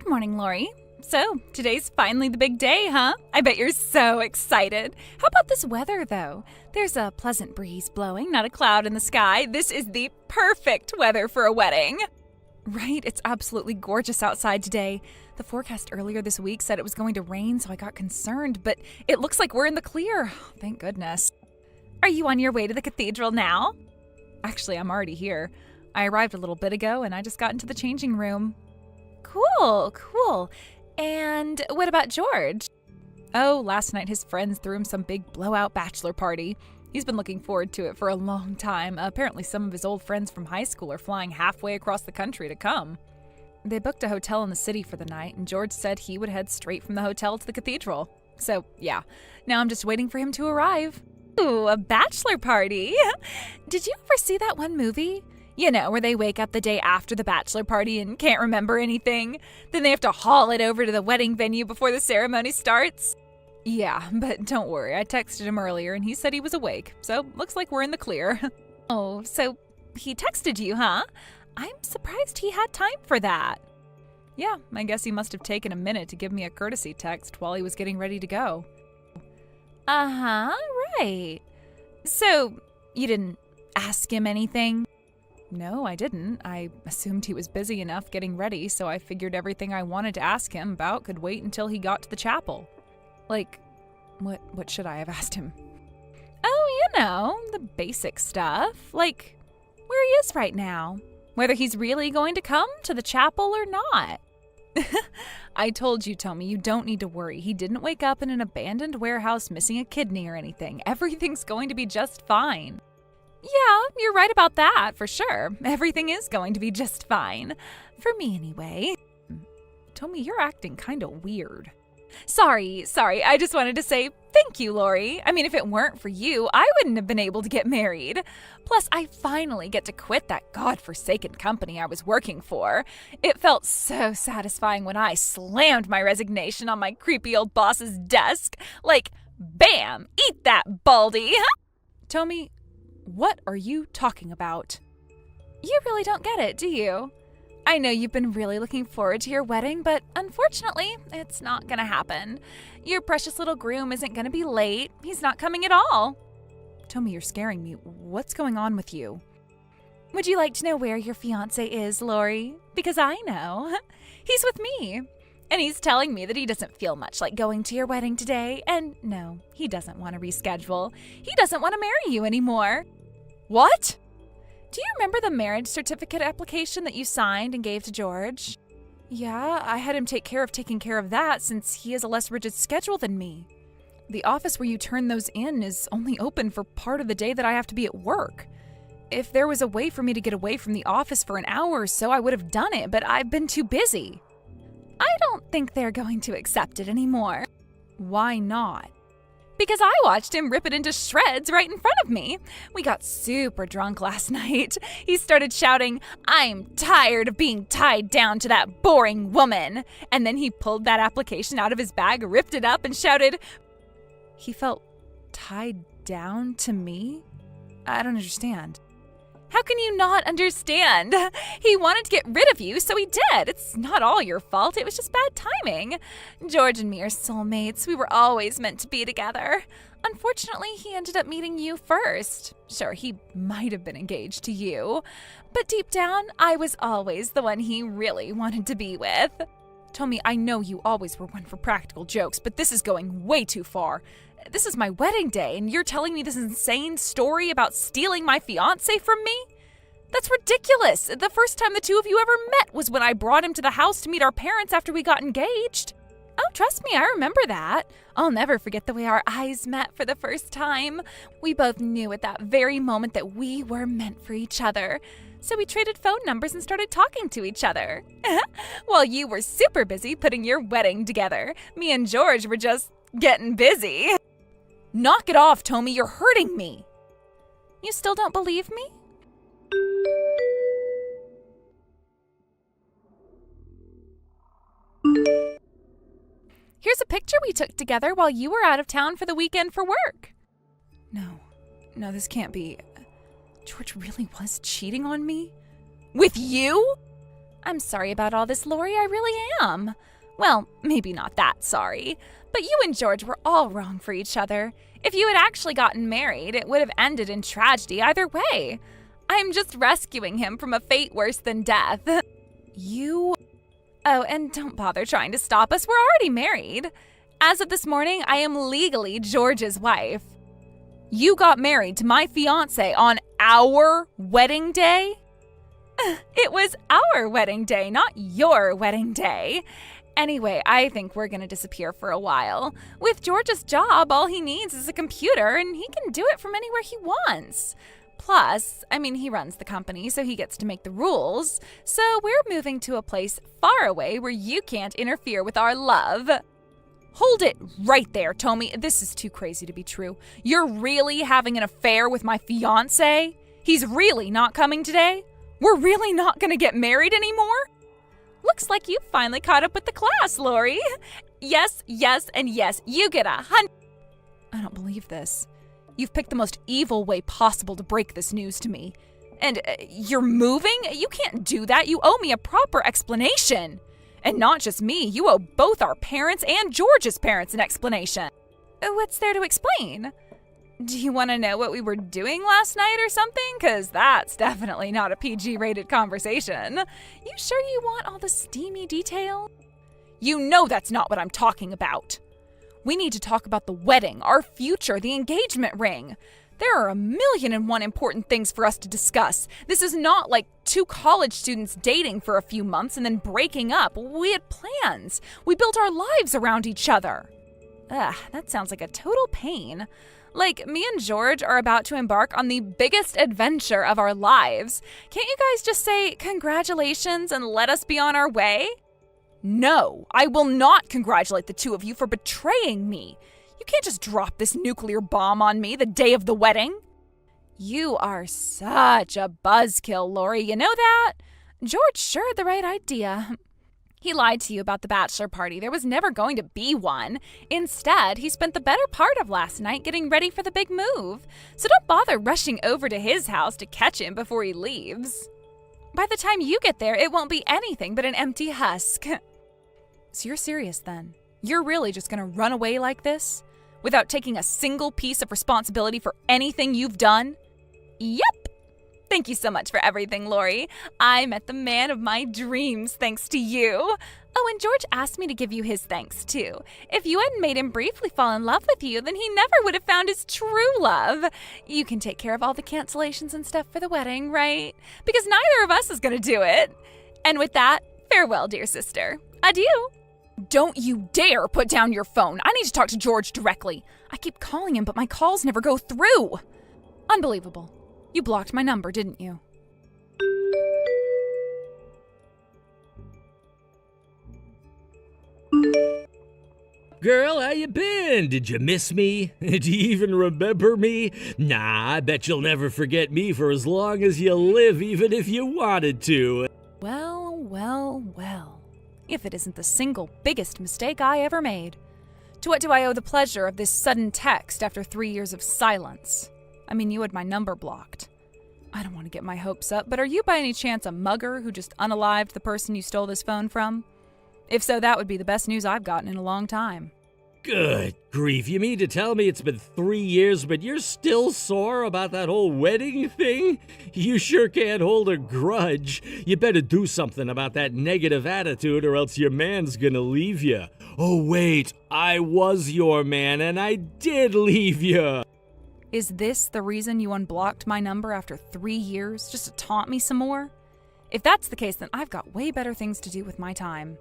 Good morning, Lori. So, today's finally the big day, huh? I bet you're so excited. How about this weather, though? There's a pleasant breeze blowing, not a cloud in the sky. This is the perfect weather for a wedding. Right? It's absolutely gorgeous outside today. The forecast earlier this week said it was going to rain, so I got concerned, but it looks like we're in the clear. Thank goodness. Are you on your way to the cathedral now? Actually, I'm already here. I arrived a little bit ago, and I just got into the changing room. Cool. And what about George? Oh, last night his friends threw him some big blowout bachelor party. He's been looking forward to it for a long time. Apparently some of his old friends from high school are flying halfway across the country to come. They booked a hotel in the city for the night, and George said he would head straight from the hotel to the cathedral. So, yeah, now I'm just waiting for him to arrive. Ooh, a bachelor party! Did you ever see that one movie? You know, where they wake up the day after the bachelor party and can't remember anything. Then they have to haul it over to the wedding venue before the ceremony starts. Yeah, but don't worry, I texted him earlier and he said he was awake, so looks like we're in the clear. Oh, so he texted you, huh? I'm surprised he had time for that. Yeah, I guess he must have taken a minute to give me a courtesy text while he was getting ready to go. Uh-huh, right. So, you didn't ask him anything? No, I didn't. I assumed he was busy enough getting ready, so I figured everything I wanted to ask him about could wait until he got to the chapel. Like, what should I have asked him? Oh, you know, the basic stuff. Like, where he is right now. Whether he's really going to come to the chapel or not. I told you, Tommy, you don't need to worry. He didn't wake up in an abandoned warehouse missing a kidney or anything. Everything's going to be just fine. Yeah, you're right about that, for sure. Everything is going to be just fine. For me, anyway. Tommy, you're acting kind of weird. Sorry. I just wanted to say thank you, Lori. I mean, if it weren't for you, I wouldn't have been able to get married. Plus, I finally get to quit that godforsaken company I was working for. It felt so satisfying when I slammed my resignation on my creepy old boss's desk. Like, bam! Eat that, Baldy! Tommy, what are you talking about? You really don't get it, do you? I know you've been really looking forward to your wedding, but unfortunately, it's not gonna happen. Your precious little groom isn't gonna be late. He's not coming at all. Tommy, you're scaring me. What's going on with you? Would you like to know where your fiancé is, Lori? Because I know. He's with me. And he's telling me that he doesn't feel much like going to your wedding today. And no, he doesn't want to reschedule. He doesn't want to marry you anymore. What? Do you remember the marriage certificate application that you signed and gave to George? Yeah, I had him taking care of that since he has a less rigid schedule than me. The office where you turn those in is only open for part of the day that I have to be at work. If there was a way for me to get away from the office for an hour or so, I would have done it, but I've been too busy. I don't think they're going to accept it anymore. Why not? Because I watched him rip it into shreds right in front of me. We got super drunk last night. He started shouting, "I'm tired of being tied down to that boring woman." And then he pulled that application out of his bag, ripped it up, and shouted, he felt tied down to me? I don't understand. How can you not understand? He wanted to get rid of you, so he did. It's not all your fault. It was just bad timing. George and me are soulmates. We were always meant to be together. Unfortunately, he ended up meeting you first. Sure, he might have been engaged to you, but deep down, I was always the one he really wanted to be with. Tommy, I know you always were one for practical jokes, but this is going way too far. This is my wedding day, and you're telling me this insane story about stealing my fiancé from me? That's ridiculous. The first time the two of you ever met was when I brought him to the house to meet our parents after we got engaged. Oh, trust me, I remember that. I'll never forget the way our eyes met for the first time. We both knew at that very moment that we were meant for each other. So we traded phone numbers and started talking to each other. While you were super busy putting your wedding together, me and George were just getting busy. Knock it off, Tommy, you're hurting me. You still don't believe me? Here's a picture we took together while you were out of town for the weekend for work. No, this can't be. George really was cheating on me? With you? I'm sorry about all this, Lori, I really am. Well, maybe not that sorry, but you and George were all wrong for each other. If you had actually gotten married, it would have ended in tragedy either way. I'm just rescuing him from a fate worse than death. You... Oh, and don't bother trying to stop us. We're already married. As of this morning, I am legally George's wife. You got married to my fiancé on our wedding day? It was our wedding day, not your wedding day. Anyway, I think we're gonna disappear for a while. With George's job, all he needs is a computer, and he can do it from anywhere he wants. Plus, he runs the company, so he gets to make the rules. So we're moving to a place far away where you can't interfere with our love. Hold it right there, Tommy. This is too crazy to be true. You're really having an affair with my fiancé? He's really not coming today? We're really not gonna get married anymore? Looks like you finally caught up with the class, Lori. Yes, yes, and yes. You get 100. I don't believe this. You've picked the most evil way possible to break this news to me. And you're moving? You can't do that. You owe me a proper explanation. And not just me. You owe both our parents and George's parents an explanation. What's there to explain? Do you want to know what we were doing last night or something? Because that's definitely not a PG-rated conversation. You sure you want all the steamy detail? You know that's not what I'm talking about. We need to talk about the wedding, our future, the engagement ring. There are 1,000,001 important things for us to discuss. This is not like two college students dating for a few months and then breaking up. We had plans. We built our lives around each other. Ugh, that sounds like a total pain. Like, me and George are about to embark on the biggest adventure of our lives. Can't you guys just say congratulations and let us be on our way? No, I will not congratulate the two of you for betraying me. You can't just drop this nuclear bomb on me the day of the wedding. You are such a buzzkill, Lori, you know that? George sure had the right idea. He lied to you about the bachelor party. There was never going to be one. Instead, he spent the better part of last night getting ready for the big move. So don't bother rushing over to his house to catch him before he leaves. By the time you get there, it won't be anything but an empty husk. So you're serious then? You're really just gonna run away like this? Without taking a single piece of responsibility for anything you've done? Yep. Thank you so much for everything, Lori. I met the man of my dreams thanks to you. Oh, and George asked me to give you his thanks, too. If you hadn't made him briefly fall in love with you, then he never would have found his true love. You can take care of all the cancellations and stuff for the wedding, right? Because neither of us is going to do it. And with that, farewell, dear sister. Adieu. Don't you dare put down your phone. I need to talk to George directly. I keep calling him, but my calls never go through. Unbelievable. You blocked my number, didn't you? Girl, how you been? Did you miss me? Do you even remember me? Nah, I bet you'll never forget me for as long as you live, even if you wanted to. Well, well, well. If it isn't the single biggest mistake I ever made. To what do I owe the pleasure of this sudden text after 3 years of silence? You had my number blocked. I don't want to get my hopes up, but are you by any chance a mugger who just unalived the person you stole this phone from? If so, that would be the best news I've gotten in a long time. Good grief, you mean to tell me it's been 3 years, but you're still sore about that whole wedding thing? You sure can't hold a grudge. You better do something about that negative attitude or else your man's gonna leave you. Oh wait, I was your man and I did leave you. Is this the reason you unblocked my number after 3 years, just to taunt me some more? If that's the case, then I've got way better things to do with my time.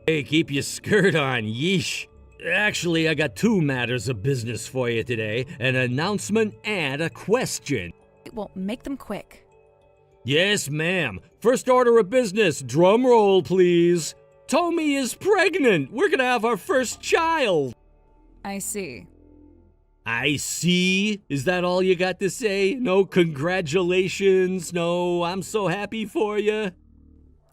Hey, keep your skirt on, yeesh. Actually, I got 2 matters of business for you today, an announcement and a question. Well, make them quick. Yes, ma'am. First order of business, drum roll, please. Tommy is pregnant. We're gonna have our first child. I see. I see? Is that all you got to say? No congratulations? No, I'm so happy for you?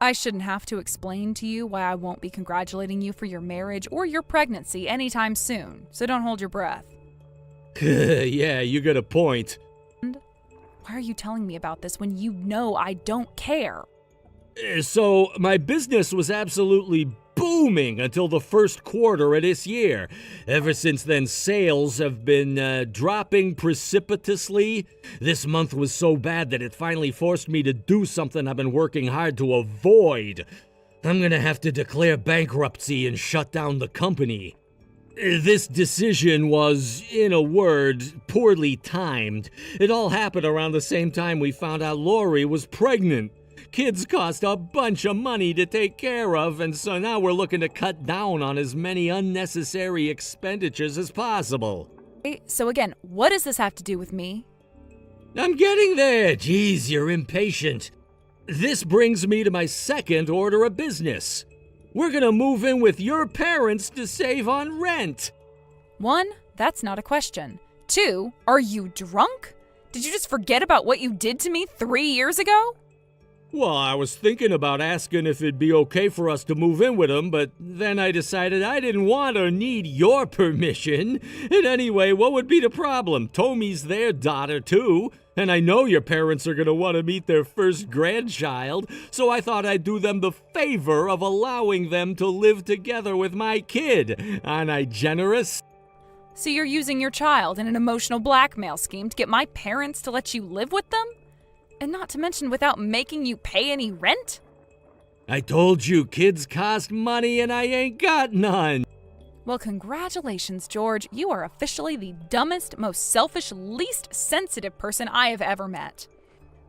I shouldn't have to explain to you why I won't be congratulating you for your marriage or your pregnancy anytime soon, so don't hold your breath. Yeah, you got a point. And why are you telling me about this when you know I don't care? So my business was absolutely booming until the first quarter of this year. Ever since then, sales have been dropping precipitously. This month was so bad that it finally forced me to do something I've been working hard to avoid. I'm gonna have to declare bankruptcy and shut down the company. This decision was, in a word, poorly timed. It all happened around the same time we found out Lori was pregnant. Kids cost a bunch of money to take care of, and so now we're looking to cut down on as many unnecessary expenditures as possible. So again, what does this have to do with me? I'm getting there. Geez, you're impatient. This brings me to my second order of business. We're gonna move in with your parents to save on rent. 1, that's not a question. 2, are you drunk? Did you just forget about what you did to me 3 years ago? Well, I was thinking about asking if it'd be okay for us to move in with them, but then I decided I didn't want or need your permission. And anyway, what would be the problem? Tommy's their daughter, too. And I know your parents are going to want to meet their first grandchild, so I thought I'd do them the favor of allowing them to live together with my kid. Aren't I generous? So you're using your child in an emotional blackmail scheme to get my parents to let you live with them? And not to mention without making you pay any rent? I told you kids cost money and I ain't got none. Well, congratulations, George. You are officially the dumbest, most selfish, least sensitive person I have ever met.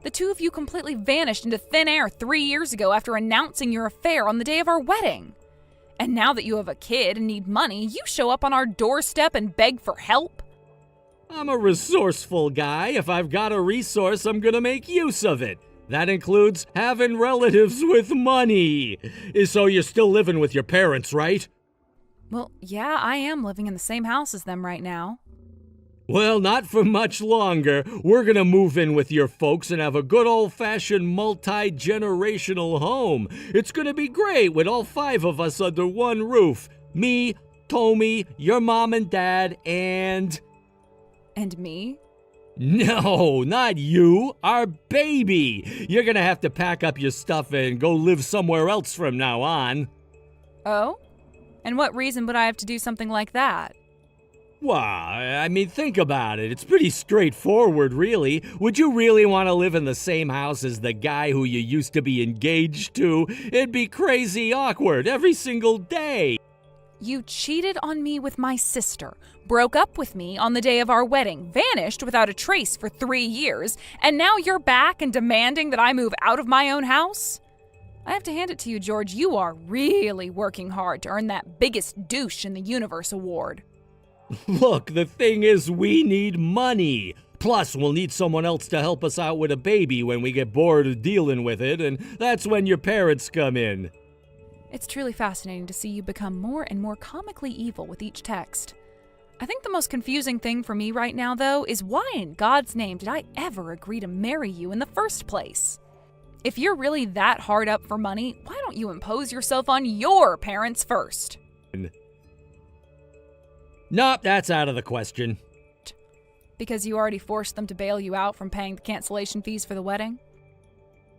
The two of you completely vanished into thin air 3 years ago after announcing your affair on the day of our wedding. And now that you have a kid and need money, you show up on our doorstep and beg for help? I'm a resourceful guy. If I've got a resource, I'm gonna make use of it. That includes having relatives with money. So you're still living with your parents, right? Well, yeah, I am living in the same house as them right now. Well, not for much longer. We're gonna move in with your folks and have a good old-fashioned multi-generational home. It's gonna be great with all 5 of us under one roof. Me, Tommy, your mom and dad, and... And me? No, not you. Our baby. You're gonna have to pack up your stuff and go live somewhere else from now on. Oh? And what reason would I have to do something like that? Well, I mean, think about it. It's pretty straightforward, really. Would you really want to live in the same house as the guy who you used to be engaged to? It'd be crazy awkward every single day. You cheated on me with my sister, broke up with me on the day of our wedding, vanished without a trace for 3 years, and now you're back and demanding that I move out of my own house? I have to hand it to you, George. You are really working hard to earn that biggest douche in the universe award. Look, the thing is, we need money. Plus, we'll need someone else to help us out with a baby when we get bored of dealing with it, and that's when your parents come in. It's truly fascinating to see you become more and more comically evil with each text. I think the most confusing thing for me right now, though, is why in God's name did I ever agree to marry you in the first place? If you're really that hard up for money, why don't you impose yourself on your parents first? Nope, that's out of the question. Because you already forced them to bail you out from paying the cancellation fees for the wedding?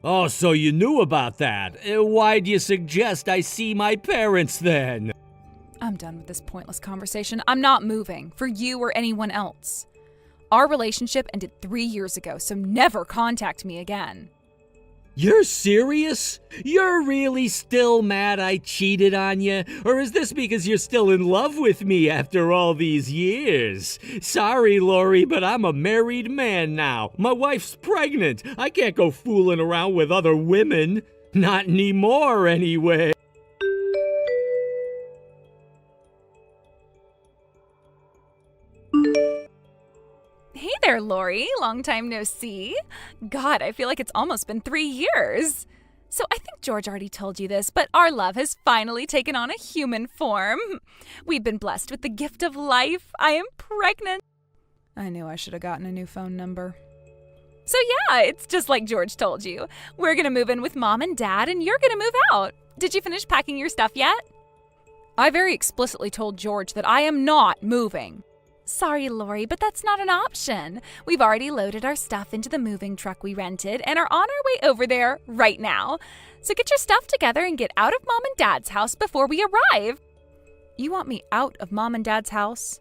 Oh, so you knew about that. Why'd you suggest I see my parents then? I'm done with this pointless conversation. I'm not moving, for you or anyone else. Our relationship ended 3 years ago, so never contact me again. You're serious? You're really still mad I cheated on you? Or is this because you're still in love with me after all these years? Sorry, Lori, but I'm a married man now. My wife's pregnant. I can't go fooling around with other women. Not anymore, anyway. Hey there, Lori. Long time no see. God, I feel like it's almost been 3 years. So I think George already told you this, but our love has finally taken on a human form. We've been blessed with the gift of life. I am pregnant. I knew I should have gotten a new phone number. So yeah, it's just like George told you. We're going to move in with Mom and Dad, and you're going to move out. Did you finish packing your stuff yet? I very explicitly told George that I am not moving. Sorry, Lori, but that's not an option. We've already loaded our stuff into the moving truck we rented and are on our way over there right now. So get your stuff together and get out of Mom and Dad's house before we arrive. You want me out of Mom and Dad's house?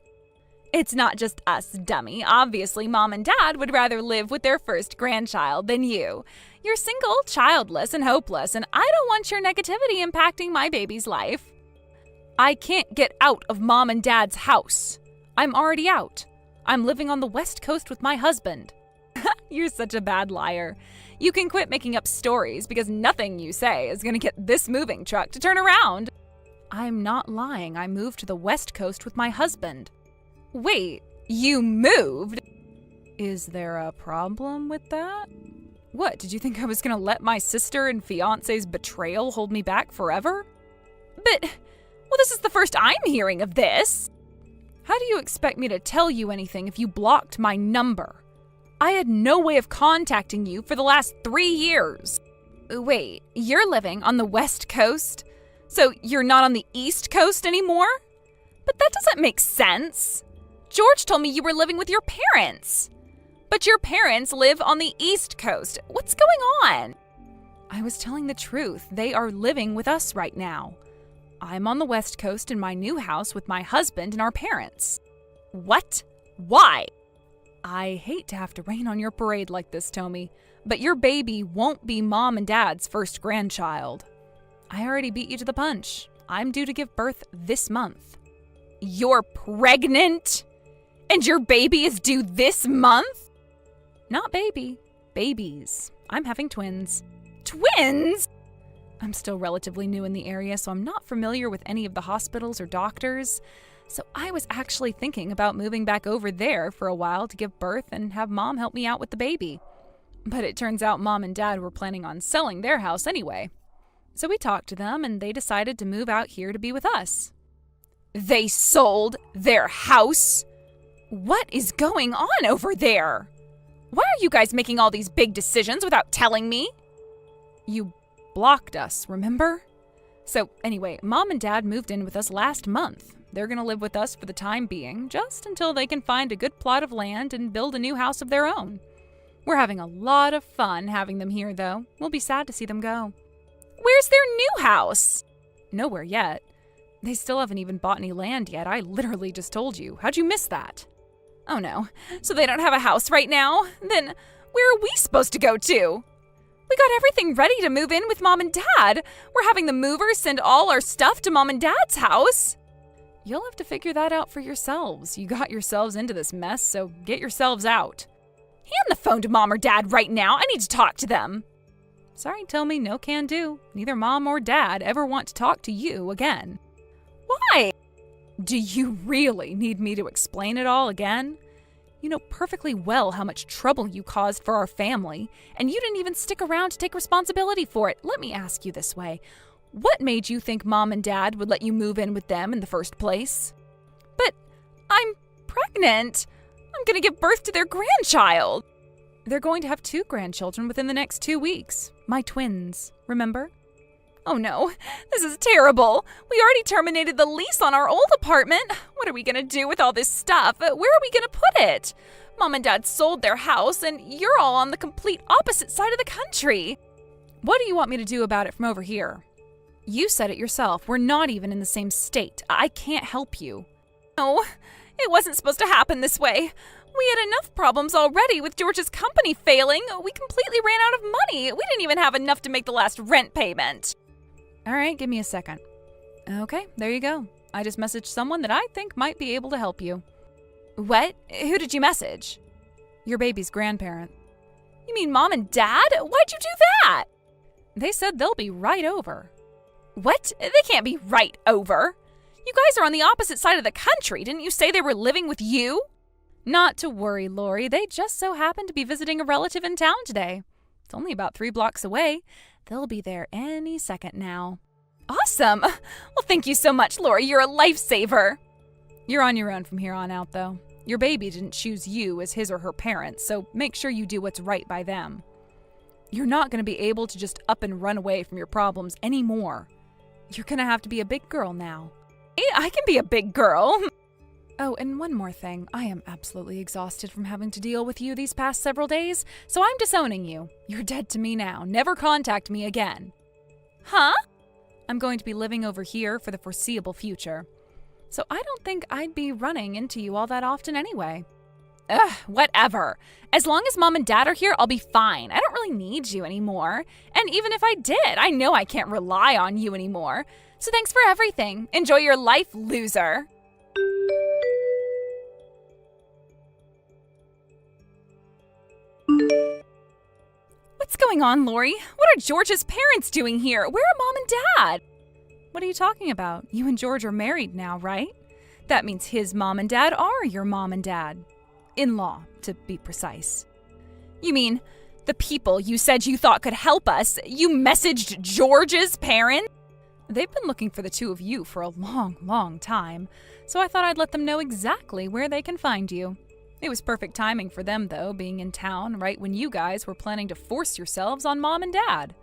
It's not just us, dummy. Obviously, Mom and Dad would rather live with their first grandchild than you. You're single, childless, and hopeless, and I don't want your negativity impacting my baby's life. I can't get out of Mom and Dad's house. I'm already out. I'm living on the West Coast with my husband. You're such a bad liar. You can quit making up stories because nothing you say is going to get this moving truck to turn around. I'm not lying. I moved to the West Coast with my husband. Wait, you moved? Is there a problem with that? What, did you think I was going to let my sister and fiancé's betrayal hold me back forever? But, well, this is the first I'm hearing of this. How do you expect me to tell you anything if you blocked my number? I had no way of contacting you for the last 3 years. Wait, you're living on the West Coast? So you're not on the East Coast anymore? But that doesn't make sense. George told me you were living with your parents. But your parents live on the East Coast. What's going on? I was telling the truth. They are living with us right now. I'm on the West Coast in my new house with my husband and our parents. What? Why? I hate to have to rain on your parade like this, Tommy, but your baby won't be Mom and Dad's first grandchild. I already beat you to the punch. I'm due to give birth this month. You're pregnant? And your baby is due this month? Not baby. Babies. I'm having twins. Twins? I'm still relatively new in the area, so I'm not familiar with any of the hospitals or doctors. So I was actually thinking about moving back over there for a while to give birth and have Mom help me out with the baby. But it turns out Mom and Dad were planning on selling their house anyway. So we talked to them and they decided to move out here to be with us. They sold their house? What is going on over there? Why are you guys making all these big decisions without telling me? You blocked us, remember? So anyway, Mom and Dad moved in with us last month. They're going to live with us for the time being, just until they can find a good plot of land and build a new house of their own. We're having a lot of fun having them here, though. We'll be sad to see them go. Where's their new house? Nowhere yet. They still haven't even bought any land yet. I literally just told you. How'd you miss that? Oh no, so they don't have a house right now? Then where are we supposed to go to? We got everything ready to move in with Mom and Dad. We're having the movers send all our stuff to Mom and Dad's house. You'll have to figure that out for yourselves. You got yourselves into this mess, so get yourselves out. Hand the phone to Mom or Dad right now. I need to talk to them. Sorry, Tommy, no can do. Neither Mom or Dad ever want to talk to you again. Why? Do you really need me to explain it all again? You know perfectly well how much trouble you caused for our family, and you didn't even stick around to take responsibility for it. Let me ask you this way. What made you think Mom and Dad would let you move in with them in the first place? But I'm pregnant. I'm going to give birth to their grandchild. They're going to have 2 grandchildren within the next 2 weeks. My twins, remember? Oh no, this is terrible. We already terminated the lease on our old apartment. What are we going to do with all this stuff? Where are we going to put it? Mom and Dad sold their house, and you're all on the complete opposite side of the country. What do you want me to do about it from over here? You said it yourself. We're not even in the same state. I can't help you. No, it wasn't supposed to happen this way. We had enough problems already with George's company failing. We completely ran out of money. We didn't even have enough to make the last rent payment. All right, give me a second. Okay, there you go. I just messaged someone that I think might be able to help you. What? Who did you message? Your baby's grandparent. You mean Mom and Dad? Why'd you do that? They said they'll be right over. What? They can't be right over. You guys are on the opposite side of the country. Didn't you say they were living with you? Not to worry, Lori. They just so happened to be visiting a relative in town today. It's only about 3 blocks away. They'll be there any second now. Awesome! Well, thank you so much, Lori. You're a lifesaver. You're on your own from here on out, though. Your baby didn't choose you as his or her parents, so make sure you do what's right by them. You're not going to be able to just up and run away from your problems anymore. You're going to have to be a big girl now. I can be a big girl. Oh, and one more thing. I am absolutely exhausted from having to deal with you these past several days, so I'm disowning you. You're dead to me now. Never contact me again. Huh? I'm going to be living over here for the foreseeable future. So I don't think I'd be running into you all that often anyway. Ugh, whatever. As long as Mom and Dad are here, I'll be fine. I don't really need you anymore. And even if I did, I know I can't rely on you anymore. So thanks for everything. Enjoy your life, loser. What's going on, Lori? What are George's parents doing here? Where are Mom and Dad? What are you talking about? You and George are married now, right? That means his mom and dad are your mom and dad. In-law, to be precise. You mean the people you said you thought could help us? You messaged George's parents? They've been looking for the two of you for a long, long time, so I thought I'd let them know exactly where they can find you. It was perfect timing for them, though, being in town right when you guys were planning to force yourselves on Mom and Dad.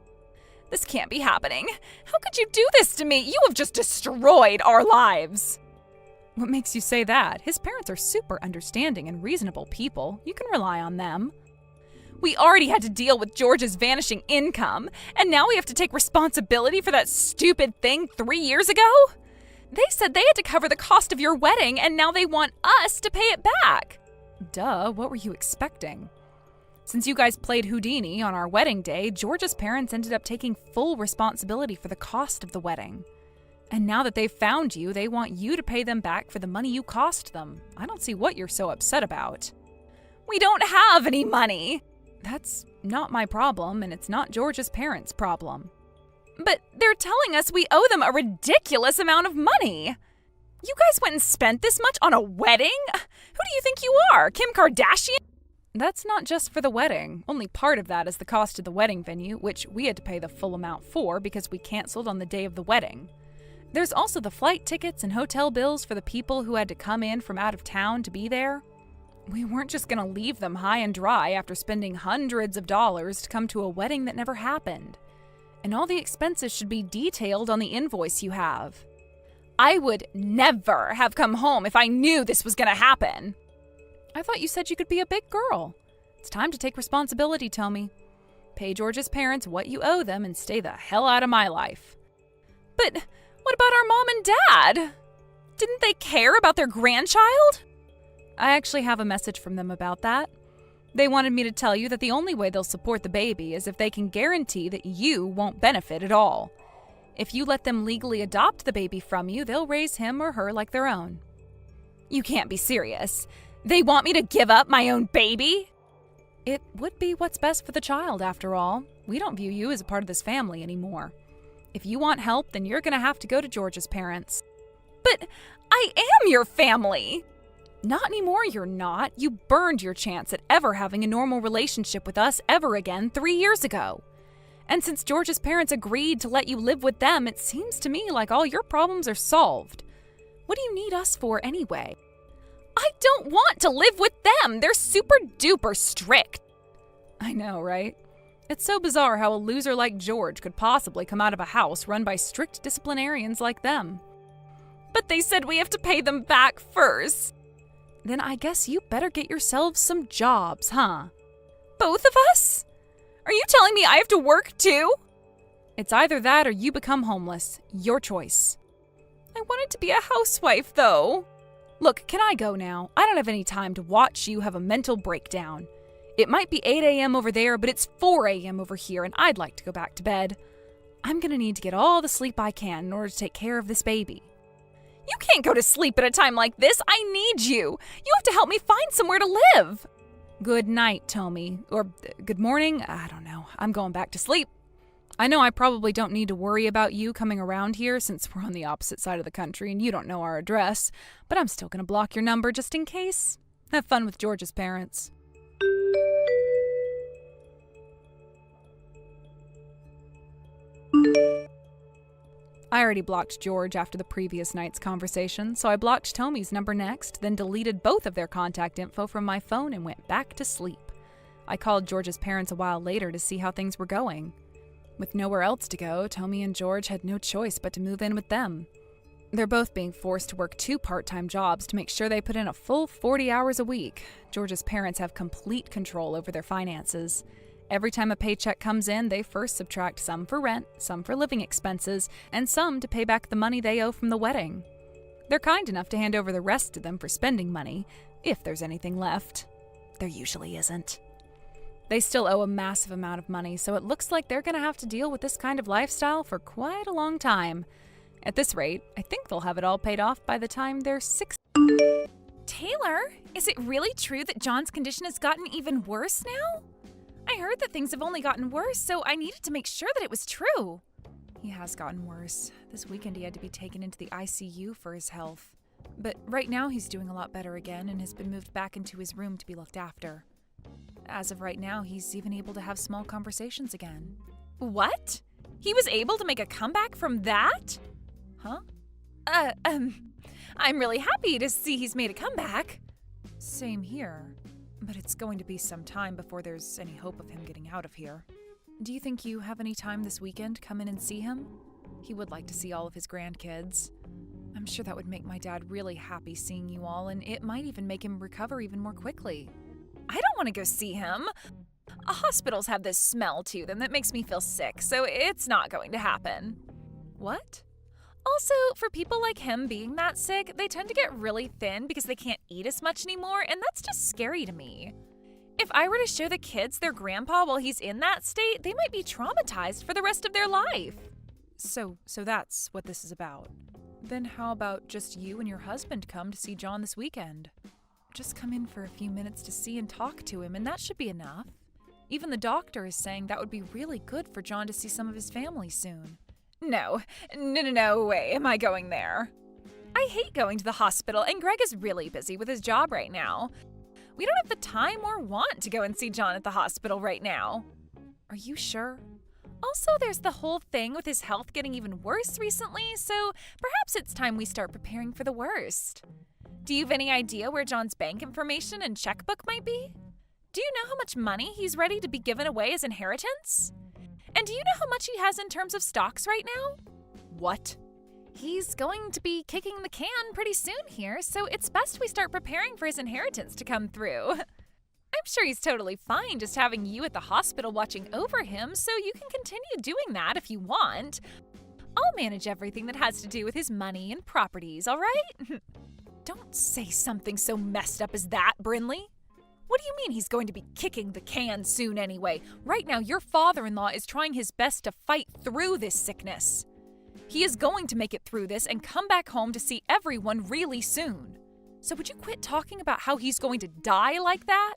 This can't be happening. How could you do this to me? You have just destroyed our lives. What makes you say that? His parents are super understanding and reasonable people. You can rely on them. We already had to deal with George's vanishing income, and now we have to take responsibility for that stupid thing 3 years ago? They said they had to cover the cost of your wedding, and now they want us to pay it back. Duh, what were you expecting? Since you guys played Houdini on our wedding day, George's parents ended up taking full responsibility for the cost of the wedding. And now that they've found you, they want you to pay them back for the money you cost them. I don't see what you're so upset about. We don't have any money. That's not my problem, and it's not George's parents' problem. But they're telling us we owe them a ridiculous amount of money. You guys went and spent this much on a wedding? Who do you think you are, Kim Kardashian? That's not just for the wedding. Only part of that is the cost of the wedding venue, which we had to pay the full amount for because we canceled on the day of the wedding. There's also the flight tickets and hotel bills for the people who had to come in from out of town to be there. We weren't just going to leave them high and dry after spending hundreds of dollars to come to a wedding that never happened. And all the expenses should be detailed on the invoice you have. I would never have come home if I knew this was going to happen. I thought you said you could be a big girl. It's time to take responsibility, Tommy. Pay George's parents what you owe them and stay the hell out of my life. But what about our mom and dad? Didn't they care about their grandchild? I actually have a message from them about that. They wanted me to tell you that the only way they'll support the baby is if they can guarantee that you won't benefit at all. If you let them legally adopt the baby from you, they'll raise him or her like their own. You can't be serious. They want me to give up my own baby? It would be what's best for the child, after all. We don't view you as a part of this family anymore. If you want help, then you're going to have to go to George's parents. But I am your family! Not anymore, you're not. You burned your chance at ever having a normal relationship with us ever again 3 years ago. And since George's parents agreed to let you live with them, it seems to me like all your problems are solved. What do you need us for anyway? I don't want to live with them. They're super duper strict. I know, right? It's so bizarre how a loser like George could possibly come out of a house run by strict disciplinarians like them. But they said we have to pay them back first. Then I guess you better get yourselves some jobs, huh? Both of us? Are you telling me I have to work too? It's either that or you become homeless. Your choice. I wanted to be a housewife, though. Look, can I go now? I don't have any time to watch you have a mental breakdown. It might be 8 a.m. over there, but it's 4 a.m. over here, and I'd like to go back to bed. I'm gonna need to get all the sleep I can in order to take care of this baby. You can't go to sleep at a time like this. I need you. You have to help me find somewhere to live. Good night, Tommy. Or good morning. I don't know. I'm going back to sleep. I know I probably don't need to worry about you coming around here since we're on the opposite side of the country and you don't know our address, but I'm still going to block your number just in case. Have fun with George's parents. I already blocked George after the previous night's conversation, so I blocked Tommy's number next, then deleted both of their contact info from my phone and went back to sleep. I called George's parents a while later to see how things were going. With nowhere else to go, Tommy and George had no choice but to move in with them. They're both being forced to work 2 part-time jobs to make sure they put in a full 40 hours a week. George's parents have complete control over their finances. Every time a paycheck comes in, they first subtract some for rent, some for living expenses, and some to pay back the money they owe from the wedding. They're kind enough to hand over the rest to them for spending money, if there's anything left. There usually isn't. They still owe a massive amount of money, so it looks like they're going to have to deal with this kind of lifestyle for quite a long time. At this rate, I think they'll have it all paid off by the time they're 60. Taylor, is it really true that John's condition has gotten even worse now? I heard that things have only gotten worse, so I needed to make sure that it was true. He has gotten worse. This weekend he had to be taken into the ICU for his health. But right now he's doing a lot better again and has been moved back into his room to be looked after. As of right now, he's even able to have small conversations again. What? He was able to make a comeback from that? Huh? I'm really happy to see he's made a comeback. Same here. But it's going to be some time before there's any hope of him getting out of here. Do you think you have any time this weekend to come in and see him? He would like to see all of his grandkids. I'm sure that would make my dad really happy seeing you all, and it might even make him recover even more quickly. I don't want to go see him. Hospitals have this smell to them that makes me feel sick, so it's not going to happen. What? Also, for people like him being that sick, they tend to get really thin because they can't eat as much anymore, and that's just scary to me. If I were to show the kids their grandpa while he's in that state, they might be traumatized for the rest of their life. So that's what this is about. Then how about just you and your husband come to see John this weekend? Just come in for a few minutes to see and talk to him, and that should be enough. Even the doctor is saying that would be really good for John to see some of his family soon. No way am I going there. I hate going to the hospital, and Greg is really busy with his job right now. We don't have the time or want to go and see John at the hospital right now. Are you sure? Also, there's the whole thing with his health getting even worse recently, so perhaps it's time we start preparing for the worst. Do you have any idea where John's bank information and checkbook might be? Do you know how much money he's ready to be given away as inheritance? And do you know how much he has in terms of stocks right now? What? He's going to be kicking the can pretty soon here, so it's best we start preparing for his inheritance to come through. I'm sure he's totally fine just having you at the hospital watching over him, so you can continue doing that if you want. I'll manage everything that has to do with his money and properties, all right? Don't say something so messed up as that, Brinley. What do you mean he's going to be kicking the can soon anyway? Right now, your father-in-law is trying his best to fight through this sickness. He is going to make it through this and come back home to see everyone really soon. So would you quit talking about how he's going to die like that?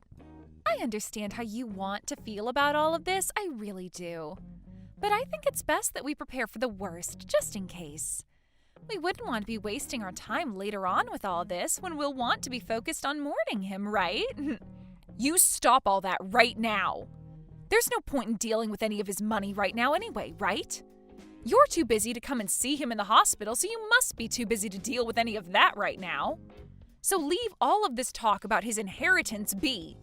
I understand how you want to feel about all of this, I really do. But I think it's best that we prepare for the worst, just in case. We wouldn't want to be wasting our time later on with all this when we'll want to be focused on mourning him, right? You stop all that right now. There's no point in dealing with any of his money right now anyway, right? You're too busy to come and see him in the hospital, so you must be too busy to deal with any of that right now. So leave all of this talk about his inheritance be.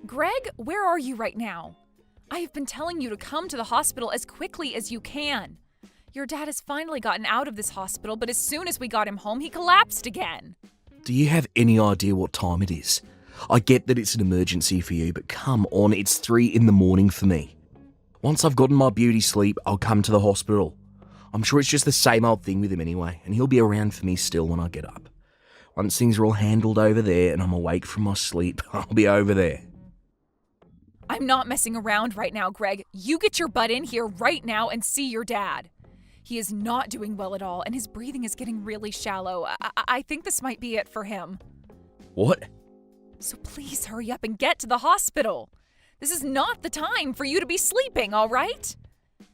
Greg, where are you right now? I have been telling you to come to the hospital as quickly as you can. Your dad has finally gotten out of this hospital, but as soon as we got him home, he collapsed again. Do you have any idea what time it is? I get that it's an emergency for you, but come on, it's 3 a.m. for me. Once I've gotten my beauty sleep, I'll come to the hospital. I'm sure it's just the same old thing with him anyway, and he'll be around for me still when I get up. Once things are all handled over there and I'm awake from my sleep, I'll be over there. I'm not messing around right now, Greg. You get your butt in here right now and see your dad. He is not doing well at all, and his breathing is getting really shallow. I think this might be it for him. What? So please hurry up and get to the hospital. This is not the time for you to be sleeping, all right?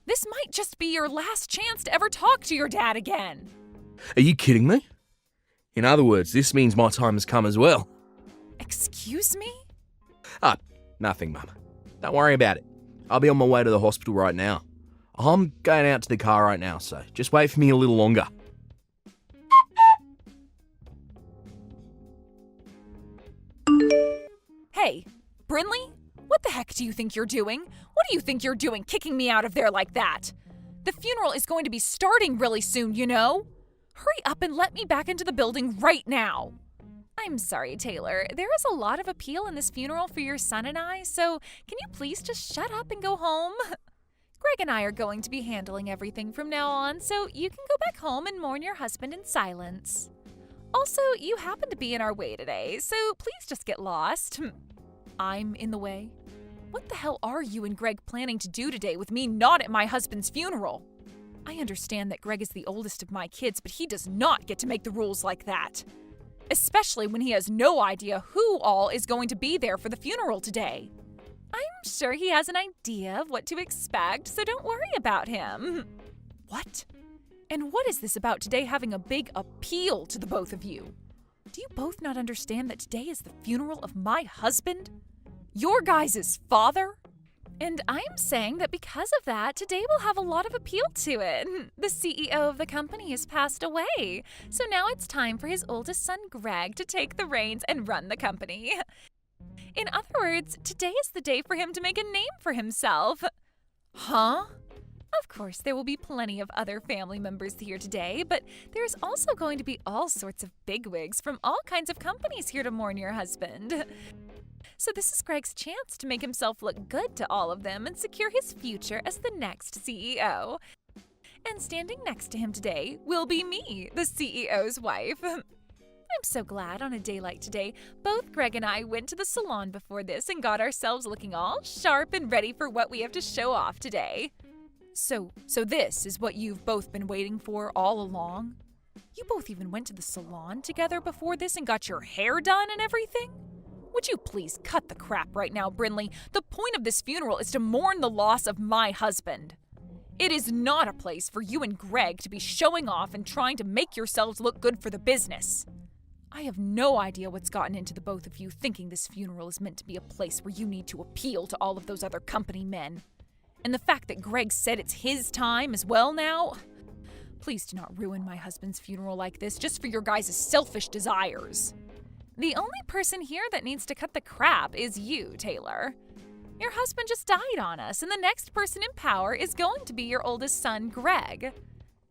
This might just be your last chance to ever talk to your dad again. Are you kidding me? In other words, this means my time has come as well. Excuse me? Nothing, Mum. Don't worry about it. I'll be on my way to the hospital right now. I'm going out to the car right now, so just wait for me a little longer. Hey, Brinley, what the heck do you think you're doing? What do you think you're doing kicking me out of there like that? The funeral is going to be starting really soon, you know? Hurry up and let me back into the building right now. I'm sorry, Taylor. There is a lot of appeal in this funeral for your son and I, so can you please just shut up and go home? Greg and I are going to be handling everything from now on, so you can go back home and mourn your husband in silence. Also, you happen to be in our way today, so please just get lost. I'm in the way? What the hell are you and Greg planning to do today with me not at my husband's funeral? I understand that Greg is the oldest of my kids, but he does not get to make the rules like that. Especially when he has no idea who all is going to be there for the funeral today. I'm sure he has an idea of what to expect, so don't worry about him. What? And what is this about today having a big appeal to the both of you? Do you both not understand that today is the funeral of my husband? Your guys' father? And I'm saying that because of that, today will have a lot of appeal to it. The CEO of the company has passed away, so now it's time for his oldest son, Greg, to take the reins and run the company. In other words, today is the day for him to make a name for himself. Huh? Of course, there will be plenty of other family members here today, but there's also going to be all sorts of bigwigs from all kinds of companies here to mourn your husband. So this is Greg's chance to make himself look good to all of them and secure his future as the next CEO. And standing next to him today will be me, the CEO's wife. I'm so glad on a day like today, both Greg and I went to the salon before this and got ourselves looking all sharp and ready for what we have to show off today. So this is what you've both been waiting for all along? You both even went to the salon together before this and got your hair done and everything? Would you please cut the crap right now, Brinley? The point of this funeral is to mourn the loss of my husband. It is not a place for you and Greg to be showing off and trying to make yourselves look good for the business. I have no idea what's gotten into the both of you thinking this funeral is meant to be a place where you need to appeal to all of those other company men. And the fact that Greg said it's his time as well now? Please do not ruin my husband's funeral like this just for your guys' selfish desires. The only person here that needs to cut the crap is you, Taylor. Your husband just died on us, and the next person in power is going to be your oldest son, Greg.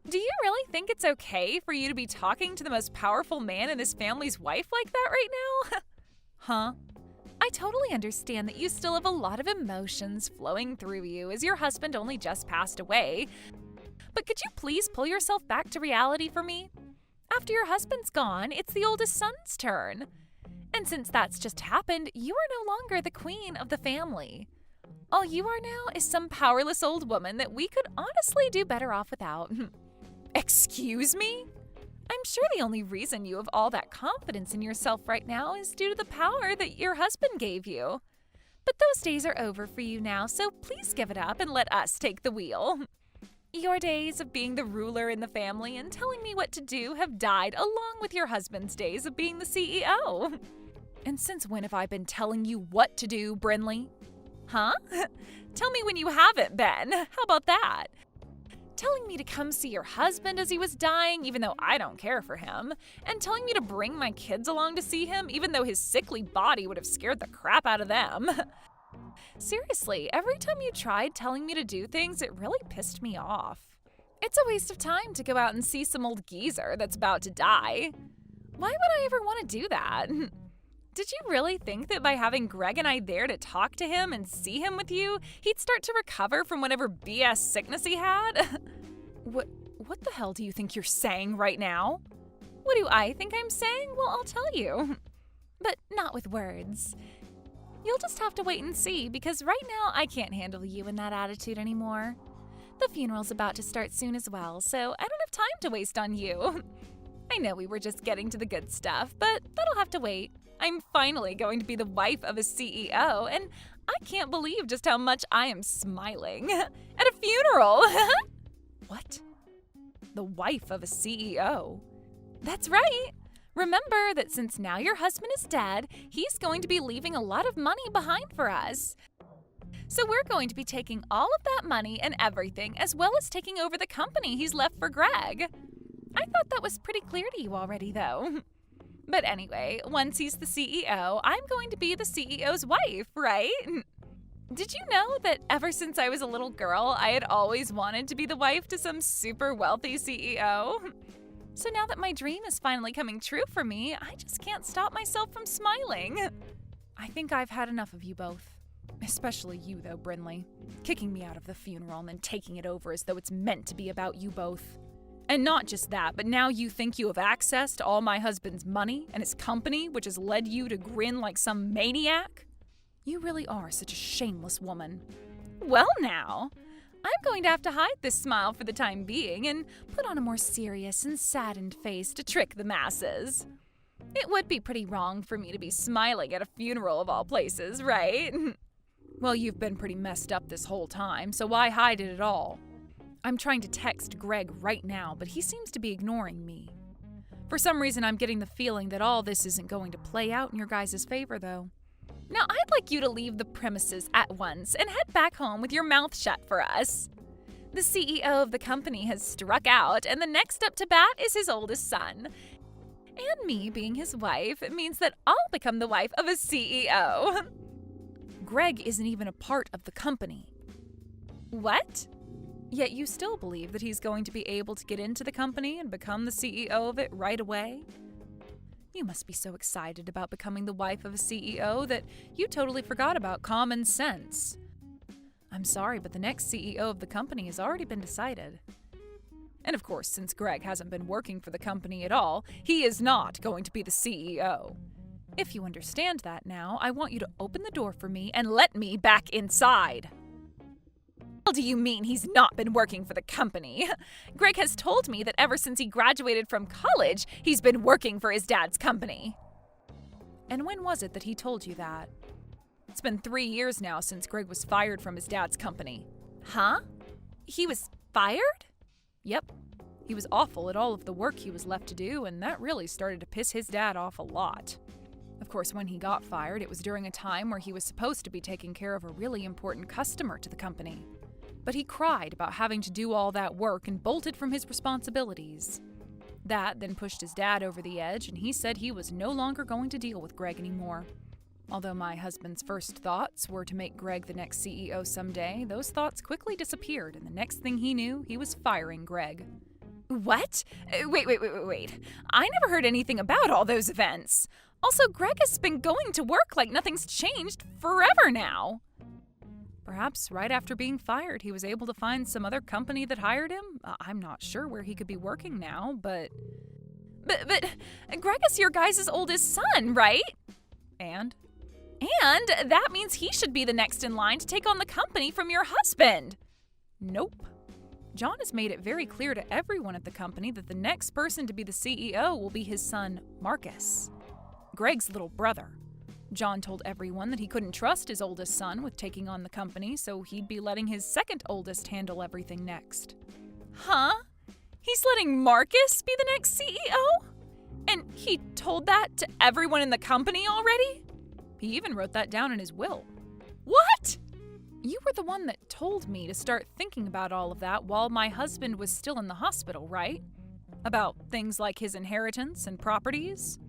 Do you really think it's okay for you to be talking to the most powerful man in this family's wife like that right now? Huh? I totally understand that you still have a lot of emotions flowing through you as your husband only just passed away. But could you please pull yourself back to reality for me? After your husband's gone, it's the oldest son's turn. And since that's just happened, you are no longer the queen of the family. All you are now is some powerless old woman that we could honestly do better off without. Excuse me? I'm sure the only reason you have all that confidence in yourself right now is due to the power that your husband gave you. But those days are over for you now, so please give it up and let us take the wheel. Your days of being the ruler in the family and telling me what to do have died along with your husband's days of being the CEO. And since when have I been telling you what to do, Brinley? Huh? Tell me when you haven't been. How about that? Telling me to come see your husband as he was dying, even though I don't care for him, and telling me to bring my kids along to see him, even though his sickly body would have scared the crap out of them. Seriously, every time you tried telling me to do things, it really pissed me off. It's a waste of time to go out and see some old geezer that's about to die. Why would I ever want to do that? Did you really think that by having Greg and I there to talk to him and see him with you, he'd start to recover from whatever BS sickness he had? What the hell do you think you're saying right now? What do I think I'm saying? Well, I'll tell you. But not with words. You'll just have to wait and see, because right now I can't handle you in that attitude anymore. The funeral's about to start soon as well, so I don't have time to waste on you. I know we were just getting to the good stuff, but that'll have to wait. I'm finally going to be the wife of a CEO, and I can't believe just how much I am smiling at a funeral. What? The wife of a CEO? That's right. Remember that since now your husband is dead, he's going to be leaving a lot of money behind for us. So we're going to be taking all of that money and everything, as well as taking over the company he's left for Greg. I thought that was pretty clear to you already, though. But anyway, once he's the CEO, I'm going to be the CEO's wife, right? Did you know that ever since I was a little girl, I had always wanted to be the wife to some super wealthy CEO? So now that my dream is finally coming true for me, I just can't stop myself from smiling. I think I've had enough of you both. Especially you, though, Brinley. Kicking me out of the funeral and then taking it over as though it's meant to be about you both. And not just that, but now you think you have access to all my husband's money and his company, which has led you to grin like some maniac? You really are such a shameless woman. Well now, I'm going to have to hide this smile for the time being and put on a more serious and saddened face to trick the masses. It would be pretty wrong for me to be smiling at a funeral of all places, right? Well, you've been pretty messed up this whole time, so why hide it at all? I'm trying to text Greg right now, but he seems to be ignoring me. For some reason, I'm getting the feeling that all this isn't going to play out in your guys' favor, though. Now, I'd like you to leave the premises at once and head back home with your mouth shut for us. The CEO of the company has struck out, and the next up to bat is his oldest son. And me being his wife means that I'll become the wife of a CEO. Greg isn't even a part of the company. What? Yet you still believe that he's going to be able to get into the company and become the CEO of it right away? You must be so excited about becoming the wife of a CEO that you totally forgot about common sense. I'm sorry, but the next CEO of the company has already been decided. And of course, since Greg hasn't been working for the company at all, he is not going to be the CEO. If you understand that now, I want you to open the door for me and let me back inside. What do you mean he's not been working for the company? Greg has told me that ever since he graduated from college, he's been working for his dad's company. And when was it that he told you that? It's been 3 years now since Greg was fired from his dad's company. Huh? He was fired? Yep. He was awful at all of the work he was left to do, and that really started to piss his dad off a lot. Of course, when he got fired, it was during a time where he was supposed to be taking care of a really important customer to the company. But he cried about having to do all that work and bolted from his responsibilities. That then pushed his dad over the edge, and he said he was no longer going to deal with Greg anymore. Although my husband's first thoughts were to make Greg the next CEO someday, those thoughts quickly disappeared, and the next thing he knew, he was firing Greg. What? Wait. I never heard anything about all those events. Also, Greg has been going to work like nothing's changed forever now. Perhaps right after being fired, he was able to find some other company that hired him. I'm not sure where he could be working now, but Greg is your guys' oldest son, right? And that means he should be the next in line to take on the company from your husband. Nope. John has made it very clear to everyone at the company that the next person to be the CEO will be his son, Marcus, Greg's little brother. John told everyone that he couldn't trust his oldest son with taking on the company, so he'd be letting his second oldest handle everything next. Huh? He's letting Marcus be the next CEO? And he told that to everyone in the company already? He even wrote that down in his will. What? You were the one that told me to start thinking about all of that while my husband was still in the hospital, right? About things like his inheritance and properties?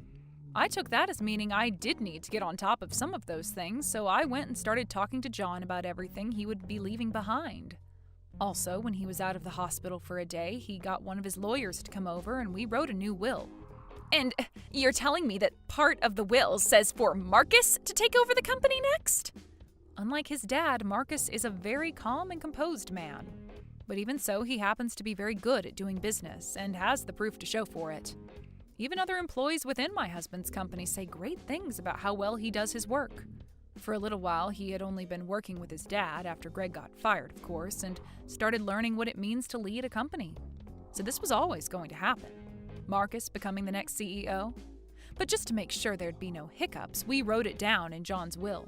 I took that as meaning I did need to get on top of some of those things, so I went and started talking to John about everything he would be leaving behind. Also, when he was out of the hospital for a day, he got one of his lawyers to come over and we wrote a new will. And you're telling me that part of the will says for Marcus to take over the company next? Unlike his dad, Marcus is a very calm and composed man. But even so, he happens to be very good at doing business and has the proof to show for it. Even other employees within my husband's company say great things about how well he does his work. For a little while, he had only been working with his dad after Greg got fired, of course, and started learning what it means to lead a company. So this was always going to happen. Marcus becoming the next CEO. But just to make sure there'd be no hiccups, we wrote it down in John's will.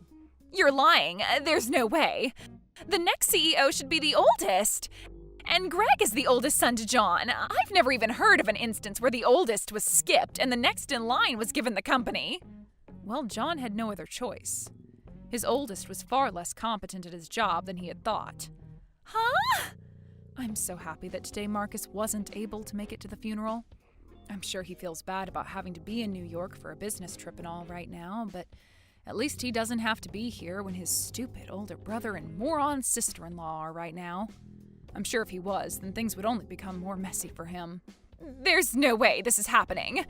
You're lying. There's no way. The next CEO should be the oldest. And Greg is the oldest son to John. I've never even heard of an instance where the oldest was skipped and the next in line was given the company. Well, John had no other choice. His oldest was far less competent at his job than he had thought. Huh? I'm so happy that today Marcus wasn't able to make it to the funeral. I'm sure he feels bad about having to be in New York for a business trip and all right now, but At least he doesn't have to be here when his stupid older brother and moron sister-in-law are right now. I'm sure if he was, then things would only become more messy for him. There's no way this is happening.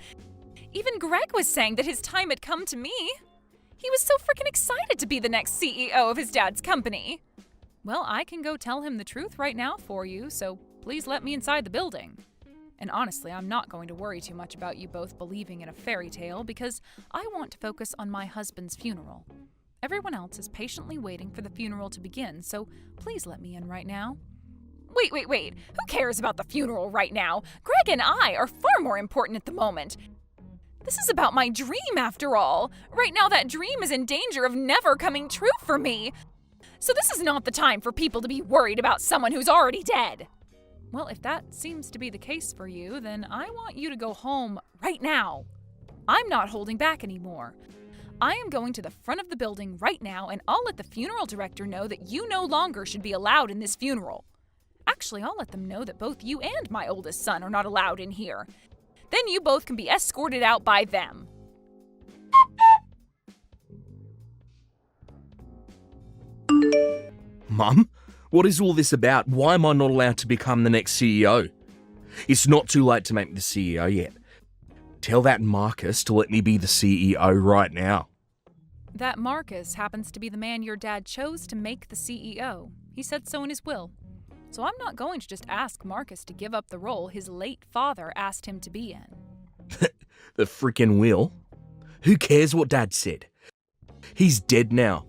Even Greg was saying that his time had come to me. He was so freaking excited to be the next CEO of his dad's company. Well, I can go tell him the truth right now for you, so please let me inside the building. And honestly, I'm not going to worry too much about you both believing in a fairy tale because I want to focus on my husband's funeral. Everyone else is patiently waiting for the funeral to begin, so please let me in right now. Wait. Who cares about the funeral right now? Greg and I are far more important at the moment. This is about my dream, after all. Right now, that dream is in danger of never coming true for me. So this is not the time for people to be worried about someone who's already dead. Well, if that seems to be the case for you, then I want you to go home right now. I'm not holding back anymore. I am going to the front of the building right now, and I'll let the funeral director know that you no longer should be allowed in this funeral. Actually, I'll let them know that both you and my oldest son are not allowed in here. Then you both can be escorted out by them. Mum, what is all this about? Why am I not allowed to become the next CEO? It's not too late to make me the CEO yet. Tell that Marcus to let me be the CEO right now. That Marcus happens to be the man your dad chose to make the CEO. He said so in his will. So I'm not going to just ask Marcus to give up the role his late father asked him to be in. The frickin' will? Who cares what Dad said? He's dead now.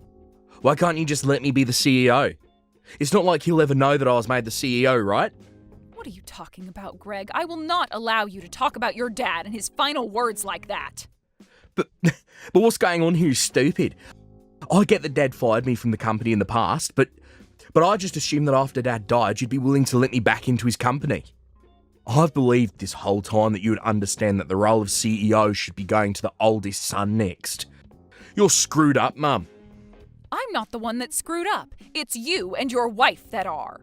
Why can't you just let me be the CEO? It's not like he'll ever know that I was made the CEO, right? What are you talking about, Greg? I will not allow you to talk about your dad and his final words like that. But what's going on here is stupid. I get that Dad fired me from the company in the past, but I just assumed that after Dad died, you'd be willing to let me back into his company. I've believed this whole time that you would understand that the role of CEO should be going to the oldest son next. You're screwed up, Mum. I'm not the one that's screwed up. It's you and your wife that are.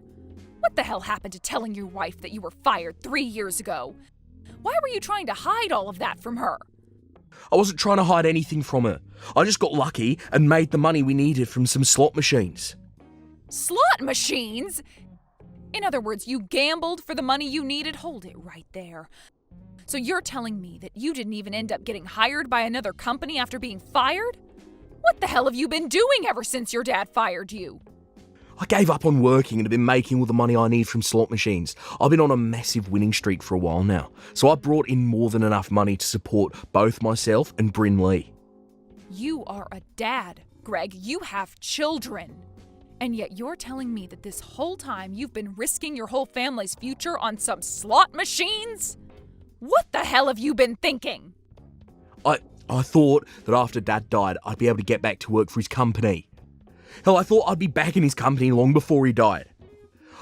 What the hell happened to telling your wife that you were fired 3 years ago? Why were you trying to hide all of that from her? I wasn't trying to hide anything from her. I just got lucky and made the money we needed from some slot machines. Slot machines? In other words, you gambled for the money you needed? Hold it right there. So you're telling me that you didn't even end up getting hired by another company after being fired? What the hell have you been doing ever since your dad fired you? I gave up on working and have been making all the money I need from slot machines. I've been on a massive winning streak for a while now, so I brought in more than enough money to support both myself and Bryn Lee. You are a dad, Greg. You have children. And yet you're telling me that this whole time you've been risking your whole family's future on some slot machines? What the hell have you been thinking? I thought that after Dad died, I'd be able to get back to work for his company. Hell, I thought I'd be back in his company long before he died.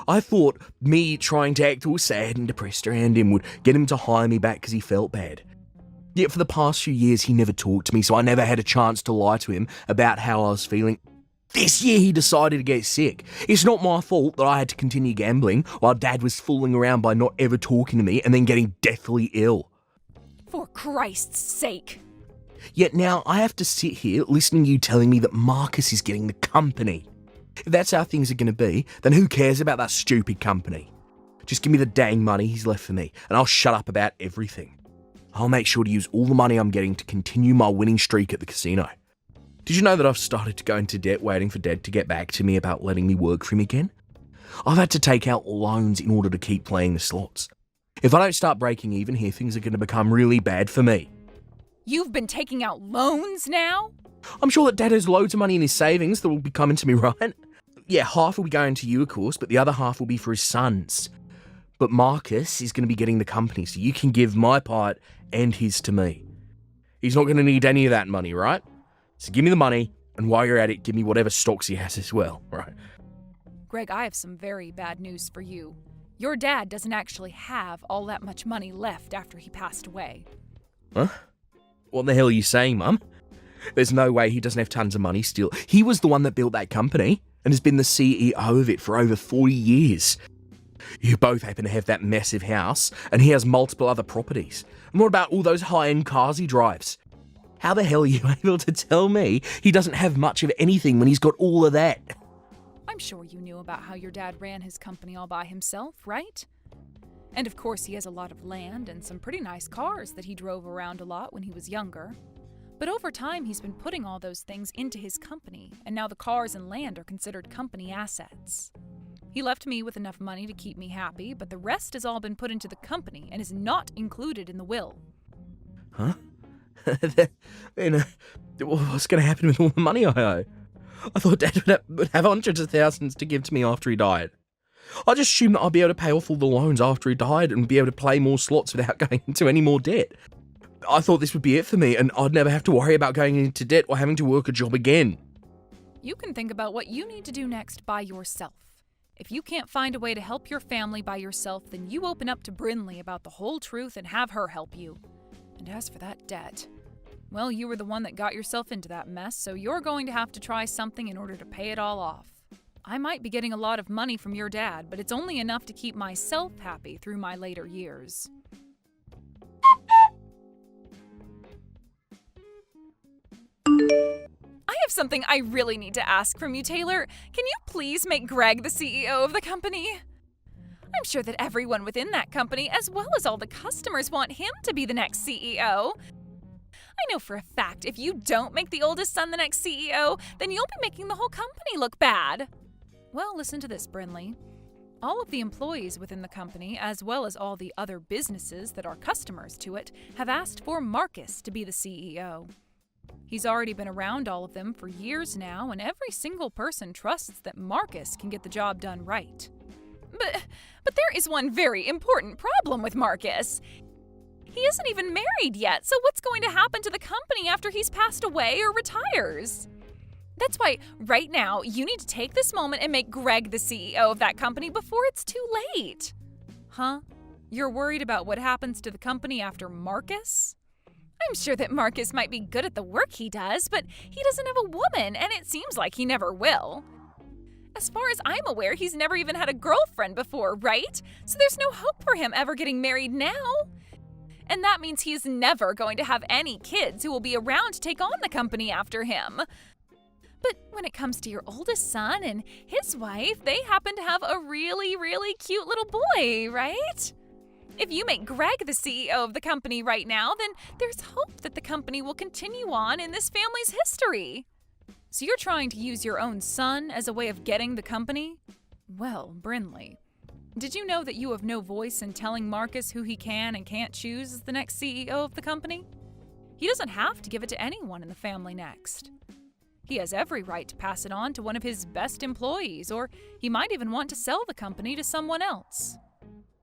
I thought me trying to act all sad and depressed around him would get him to hire me back because he felt bad. Yet for the past few years, he never talked to me, so I never had a chance to lie to him about how I was feeling. This year, he decided to get sick. It's not my fault that I had to continue gambling while Dad was fooling around by not ever talking to me and then getting deathly ill. For Christ's sake. Yet now I have to sit here listening to you telling me that Marcus is getting the company. If that's how things are going to be, then who cares about that stupid company? Just give me the dang money he's left for me, and I'll shut up about everything. I'll make sure to use all the money I'm getting to continue my winning streak at the casino. Did you know that I've started to go into debt waiting for Dad to get back to me about letting me work for him again? I've had to take out loans in order to keep playing the slots. If I don't start breaking even here, things are going to become really bad for me. You've been taking out loans now? I'm sure that Dad has loads of money in his savings that will be coming to me, right? Yeah, half will be going to you, of course, but the other half will be for his sons. But Marcus is going to be getting the company, so you can give my part and his to me. He's not going to need any of that money, right? So give me the money, and while you're at it, give me whatever stocks he has as well, right? Greg, I have some very bad news for you. Your dad doesn't actually have all that much money left after he passed away. Huh? What the hell are you saying, Mum? There's no way he doesn't have tons of money still. He was the one that built that company and has been the CEO of it for over 40 years. You both happen to have that massive house, and he has multiple other properties. And what about all those high-end cars he drives? How the hell are you able to tell me he doesn't have much of anything when he's got all of that? I'm sure you knew about how your dad ran his company all by himself, right? And of course he has a lot of land and some pretty nice cars that he drove around a lot when he was younger. But over time he's been putting all those things into his company, and now the cars and land are considered company assets. He left me with enough money to keep me happy, but the rest has all been put into the company and is not included in the will. Huh? And what's going to happen with all the money I owe? I thought Dad would have hundreds of thousands to give to me after he died. I just assumed that I'd be able to pay off all the loans after he died and be able to play more slots without going into any more debt. I thought this would be it for me, and I'd never have to worry about going into debt or having to work a job again. You can think about what you need to do next by yourself. If you can't find a way to help your family by yourself, then you open up to Brinley about the whole truth and have her help you. And as for that debt, well, you were the one that got yourself into that mess, so you're going to have to try something in order to pay it all off. I might be getting a lot of money from your dad, but it's only enough to keep myself happy through my later years. I have something I really need to ask from you, Taylor. Can you please make Greg the CEO of the company? I'm sure that everyone within that company, as well as all the customers, want him to be the next CEO. I know for a fact if you don't make the oldest son the next CEO, then you'll be making the whole company look bad. Well, listen to this, Brinley. All of the employees within the company, as well as all the other businesses that are customers to it, have asked for Marcus to be the CEO. He's already been around all of them for years now, and every single person trusts that Marcus can get the job done right. But there is one very important problem with Marcus. He isn't even married yet, so what's going to happen to the company after he's passed away or retires? That's why right now you need to take this moment and make Greg the CEO of that company before it's too late. Huh? You're worried about what happens to the company after Marcus? I'm sure that Marcus might be good at the work he does, but he doesn't have a woman, and it seems like he never will. As far as I'm aware, he's never even had a girlfriend before, right? So there's no hope for him ever getting married now. And that means he is never going to have any kids who will be around to take on the company after him. But when it comes to your oldest son and his wife, they happen to have a really, really cute little boy, right? If you make Greg the CEO of the company right now, then there's hope that the company will continue on in this family's history. So you're trying to use your own son as a way of getting the company? Well, Brinley, did you know that you have no voice in telling Marcus who he can and can't choose as the next CEO of the company? He doesn't have to give it to anyone in the family next. He has every right to pass it on to one of his best employees, or he might even want to sell the company to someone else.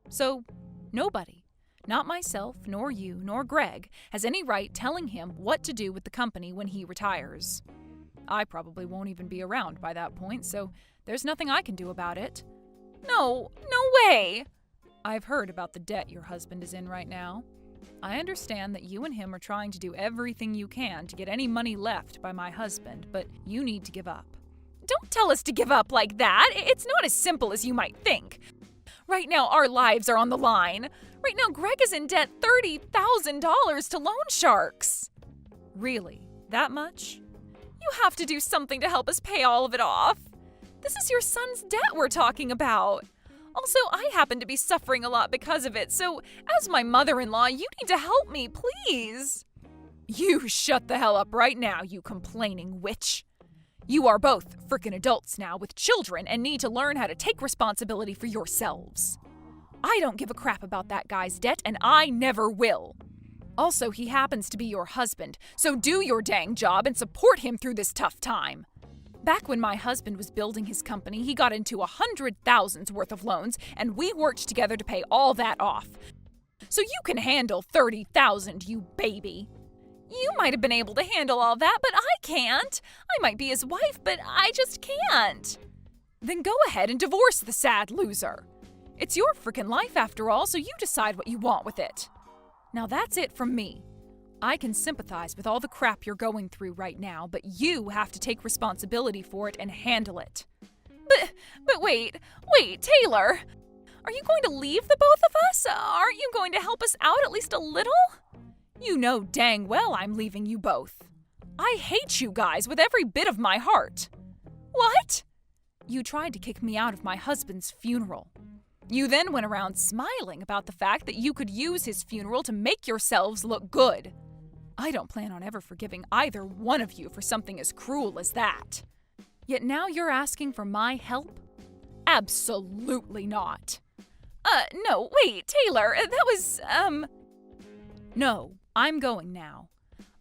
So, nobody, not myself, nor you, nor Greg, has any right telling him what to do with the company when he retires. I probably won't even be around by that point, so there's nothing I can do about it. No way! I've heard about the debt your husband is in right now. I understand that you and him are trying to do everything you can to get any money left by my husband, but you need to give up. Don't tell us to give up like that! It's not as simple as you might think. Right now, our lives are on the line. Right now, Greg is in debt $30,000 to loan sharks. Really? That much? You have to do something to help us pay all of it off. This is your son's debt we're talking about. Also, I happen to be suffering a lot because of it, so as my mother-in-law, you need to help me, please. You shut the hell up right now, you complaining witch. You are both frickin' adults now with children and need to learn how to take responsibility for yourselves. I don't give a crap about that guy's debt, and I never will. Also, he happens to be your husband, so do your dang job and support him through this tough time. Back when my husband was building his company, he got into $100,000 worth of loans, and we worked together to pay all that off. So you can handle $30,000, you baby. You might have been able to handle all that, but I can't. I might be his wife, but I just can't. Then go ahead and divorce the sad loser. It's your frickin' life after all, so you decide what you want with it. Now that's it from me. I can sympathize with all the crap you're going through right now, but you have to take responsibility for it and handle it. But wait, Taylor! Are you going to leave the both of us? Aren't you going to help us out at least a little? You know dang well I'm leaving you both. I hate you guys with every bit of my heart. What? You tried to kick me out of my husband's funeral. You then went around smiling about the fact that you could use his funeral to make yourselves look good. I don't plan on ever forgiving either one of you for something as cruel as that. Yet now you're asking for my help? Absolutely not. No, wait, Taylor, that was, No, I'm going now.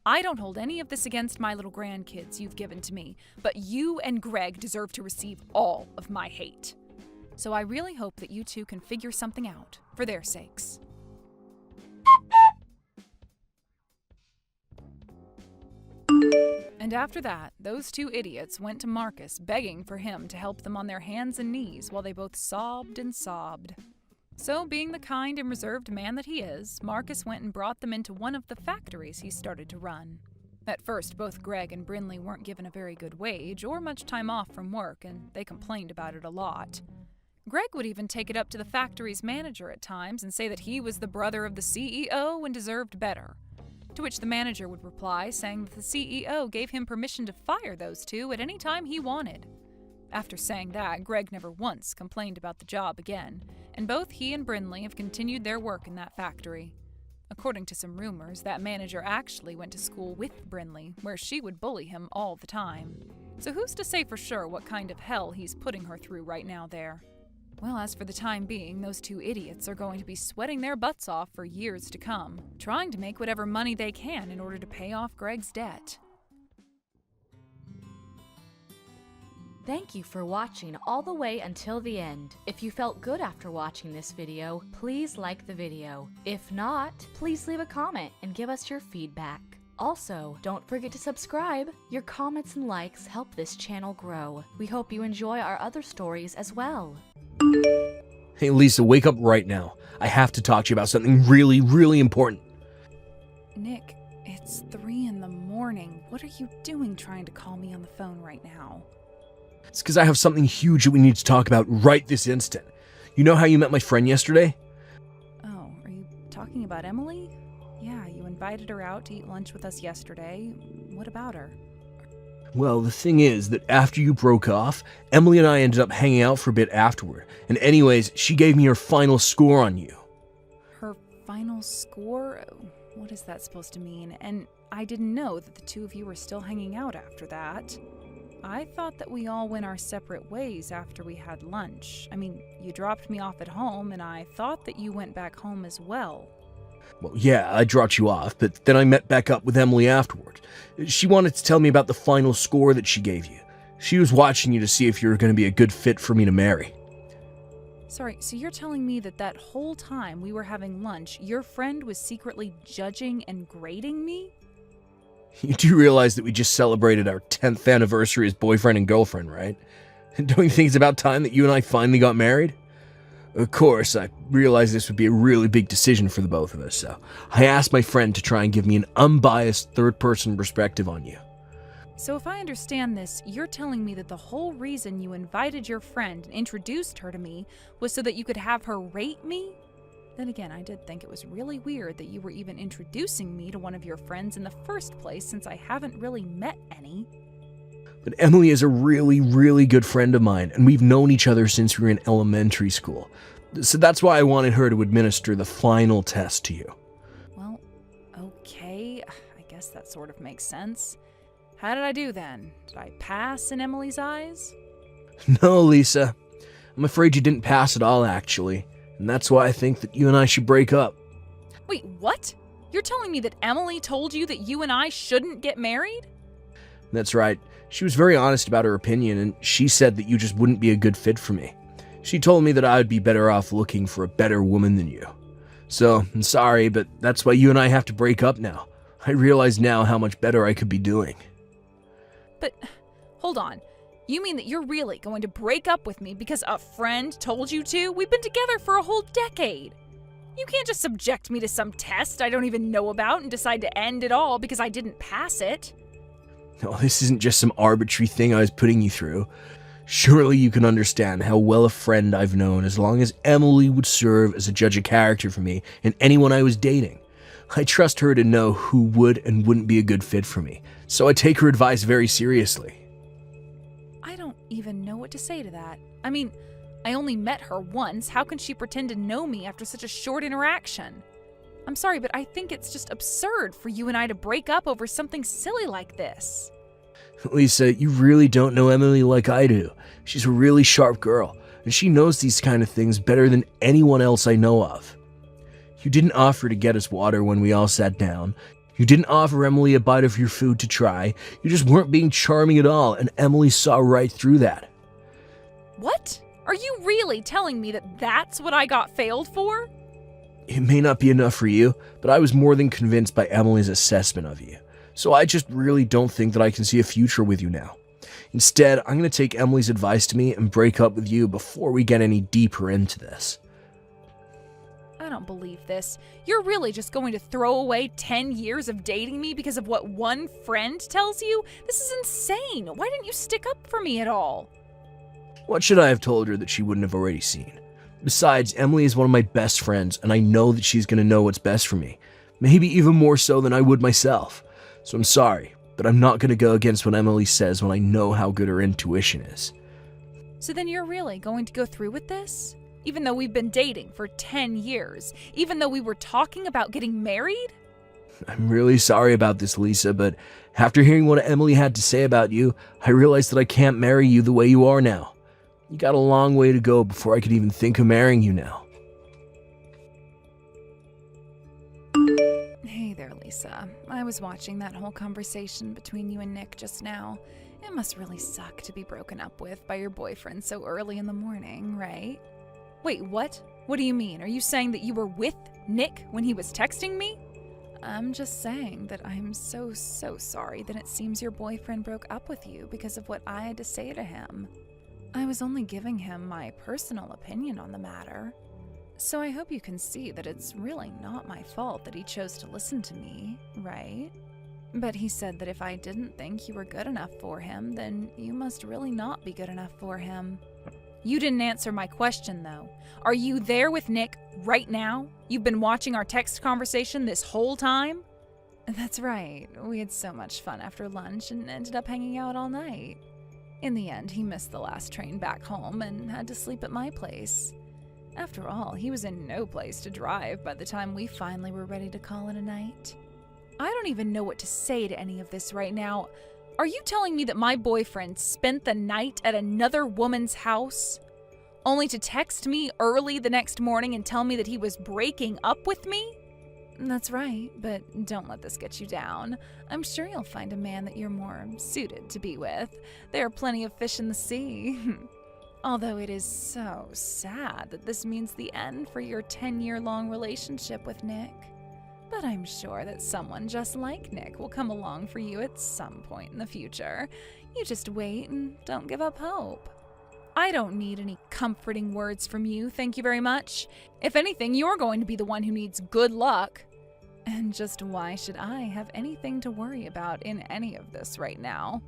I don't hold any of this against my little grandkids you've given to me, but you and Greg deserve to receive all of my hate. So I really hope that you two can figure something out, for their sakes. And after that, those two idiots went to Marcus begging for him to help them on their hands and knees while they both sobbed and sobbed. So, being the kind and reserved man that he is, Marcus went and brought them into one of the factories he started to run. At first, both Greg and Brinley weren't given a very good wage or much time off from work, and they complained about it a lot. Greg would even take it up to the factory's manager at times and say that he was the brother of the CEO and deserved better. To which the manager would reply, saying that the CEO gave him permission to fire those two at any time he wanted. After saying that, Greg never once complained about the job again, and both he and Brinley have continued their work in that factory. According to some rumors, that manager actually went to school with Brinley, where she would bully him all the time. So who's to say for sure what kind of hell he's putting her through right now there? Well, as for the time being, those two idiots are going to be sweating their butts off for years to come, trying to make whatever money they can in order to pay off Greg's debt. Thank you for watching all the way until the end. If you felt good after watching this video, please like the video. If not, please leave a comment and give us your feedback. Also, don't forget to subscribe. Your comments and likes help this channel grow. We hope you enjoy our other stories as well. Hey Lisa, wake up right now. I have to talk to you about something really, really important. Nick, it's 3 in the morning. What are you doing trying to call me on the phone right now? It's because I have something huge that we need to talk about right this instant. You know how you met my friend yesterday? Oh, are you talking about Emily? Yeah, you invited her out to eat lunch with us yesterday. What about her? Well, the thing is that after you broke off, Emily and I ended up hanging out for a bit afterward. And anyways, she gave me her final score on you. Her final score? What is that supposed to mean? And I didn't know that the two of you were still hanging out after that. I thought that we all went our separate ways after we had lunch. I mean, you dropped me off at home, and I thought that you went back home as well. Well, yeah, I dropped you off, but then I met back up with Emily afterward. She wanted to tell me about the final score that she gave you. She was watching you to see if you were going to be a good fit for me to marry. Sorry, so you're telling me that that whole time we were having lunch, your friend was secretly judging and grading me? You do realize that we just celebrated our 10th anniversary as boyfriend and girlfriend, right? Don't you think it's about time that you and I finally got married? Of course, I realized this would be a really big decision for the both of us, so I asked my friend to try and give me an unbiased third-person perspective on you. So if I understand this, you're telling me that the whole reason you invited your friend and introduced her to me was so that you could have her rate me? Then again, I did think it was really weird that you were even introducing me to one of your friends in the first place, since I haven't really met any. But Emily is a really, really good friend of mine, and we've known each other since we were in elementary school. So that's why I wanted her to administer the final test to you. Well, okay, I guess that sort of makes sense. How did I do then? Did I pass in Emily's eyes? No, Lisa. I'm afraid you didn't pass at all, actually. And that's why I think that you and I should break up. Wait, what? You're telling me that Emily told you that you and I shouldn't get married? That's right. She was very honest about her opinion, and she said that you just wouldn't be a good fit for me. She told me that I would be better off looking for a better woman than you. So, I'm sorry, but that's why you and I have to break up now. I realize now how much better I could be doing. But, hold on. You mean that you're really going to break up with me because a friend told you to? We've been together for a whole decade. You can't just subject me to some test I don't even know about and decide to end it all because I didn't pass it. No, this isn't just some arbitrary thing I was putting you through. Surely you can understand how well a friend I've known as long as Emily would serve as a judge of character for me and anyone I was dating. I trust her to know who would and wouldn't be a good fit for me, so I take her advice very seriously. I don't even know what to say to that. I mean, I only met her once. How can she pretend to know me after such a short interaction? I'm sorry, but I think it's just absurd for you and I to break up over something silly like this. Lisa, you really don't know Emily like I do. She's a really sharp girl, and she knows these kind of things better than anyone else I know of. You didn't offer to get us water when we all sat down. You didn't offer Emily a bite of your food to try. You just weren't being charming at all, and Emily saw right through that. What? Are you really telling me that that's what I got failed for? It may not be enough for you, but I was more than convinced by Emily's assessment of you. So I just really don't think that I can see a future with you now. Instead, I'm going to take Emily's advice to me and break up with you before we get any deeper into this. I don't believe this. You're really just going to throw away 10 years of dating me because of what one friend tells you? This is insane. Why didn't you stick up for me at all? What should I have told her that she wouldn't have already seen? Besides, Emily is one of my best friends, and I know that she's going to know what's best for me. Maybe even more so than I would myself. So I'm sorry, but I'm not going to go against what Emily says when I know how good her intuition is. So then you're really going to go through with this? Even though we've been dating for 10 years? Even though we were talking about getting married? I'm really sorry about this, Lisa, but after hearing what Emily had to say about you, I realized that I can't marry you the way you are now. You got a long way to go before I could even think of marrying you now. Hey there, Lisa. I was watching that whole conversation between you and Nick just now. It must really suck to be broken up with by your boyfriend so early in the morning, right? Wait, what? What do you mean? Are you saying that you were with Nick when he was texting me? I'm just saying that I'm so sorry that it seems your boyfriend broke up with you because of what I had to say to him. I was only giving him my personal opinion on the matter. So I hope you can see that it's really not my fault that he chose to listen to me, right? But he said that if I didn't think you were good enough for him, then you must really not be good enough for him. You didn't answer my question, though. Are you there with Nick right now? You've been watching our text conversation this whole time? That's right. We had so much fun after lunch and ended up hanging out all night. In the end, he missed the last train back home and had to sleep at my place. After all, he was in no place to drive by the time we finally were ready to call it a night. I don't even know what to say to any of this right now. Are you telling me that my boyfriend spent the night at another woman's house, only to text me early the next morning and tell me that he was breaking up with me? That's right, but don't let this get you down. I'm sure you'll find a man that you're more suited to be with. There are plenty of fish in the sea. Although it is so sad that this means the end for your 10-year-long relationship with Nick. But I'm sure that someone just like Nick will come along for you at some point in the future. You just wait and don't give up hope. I don't need any comforting words from you, thank you very much. If anything, you're going to be the one who needs good luck. And just why should I have anything to worry about in any of this right now?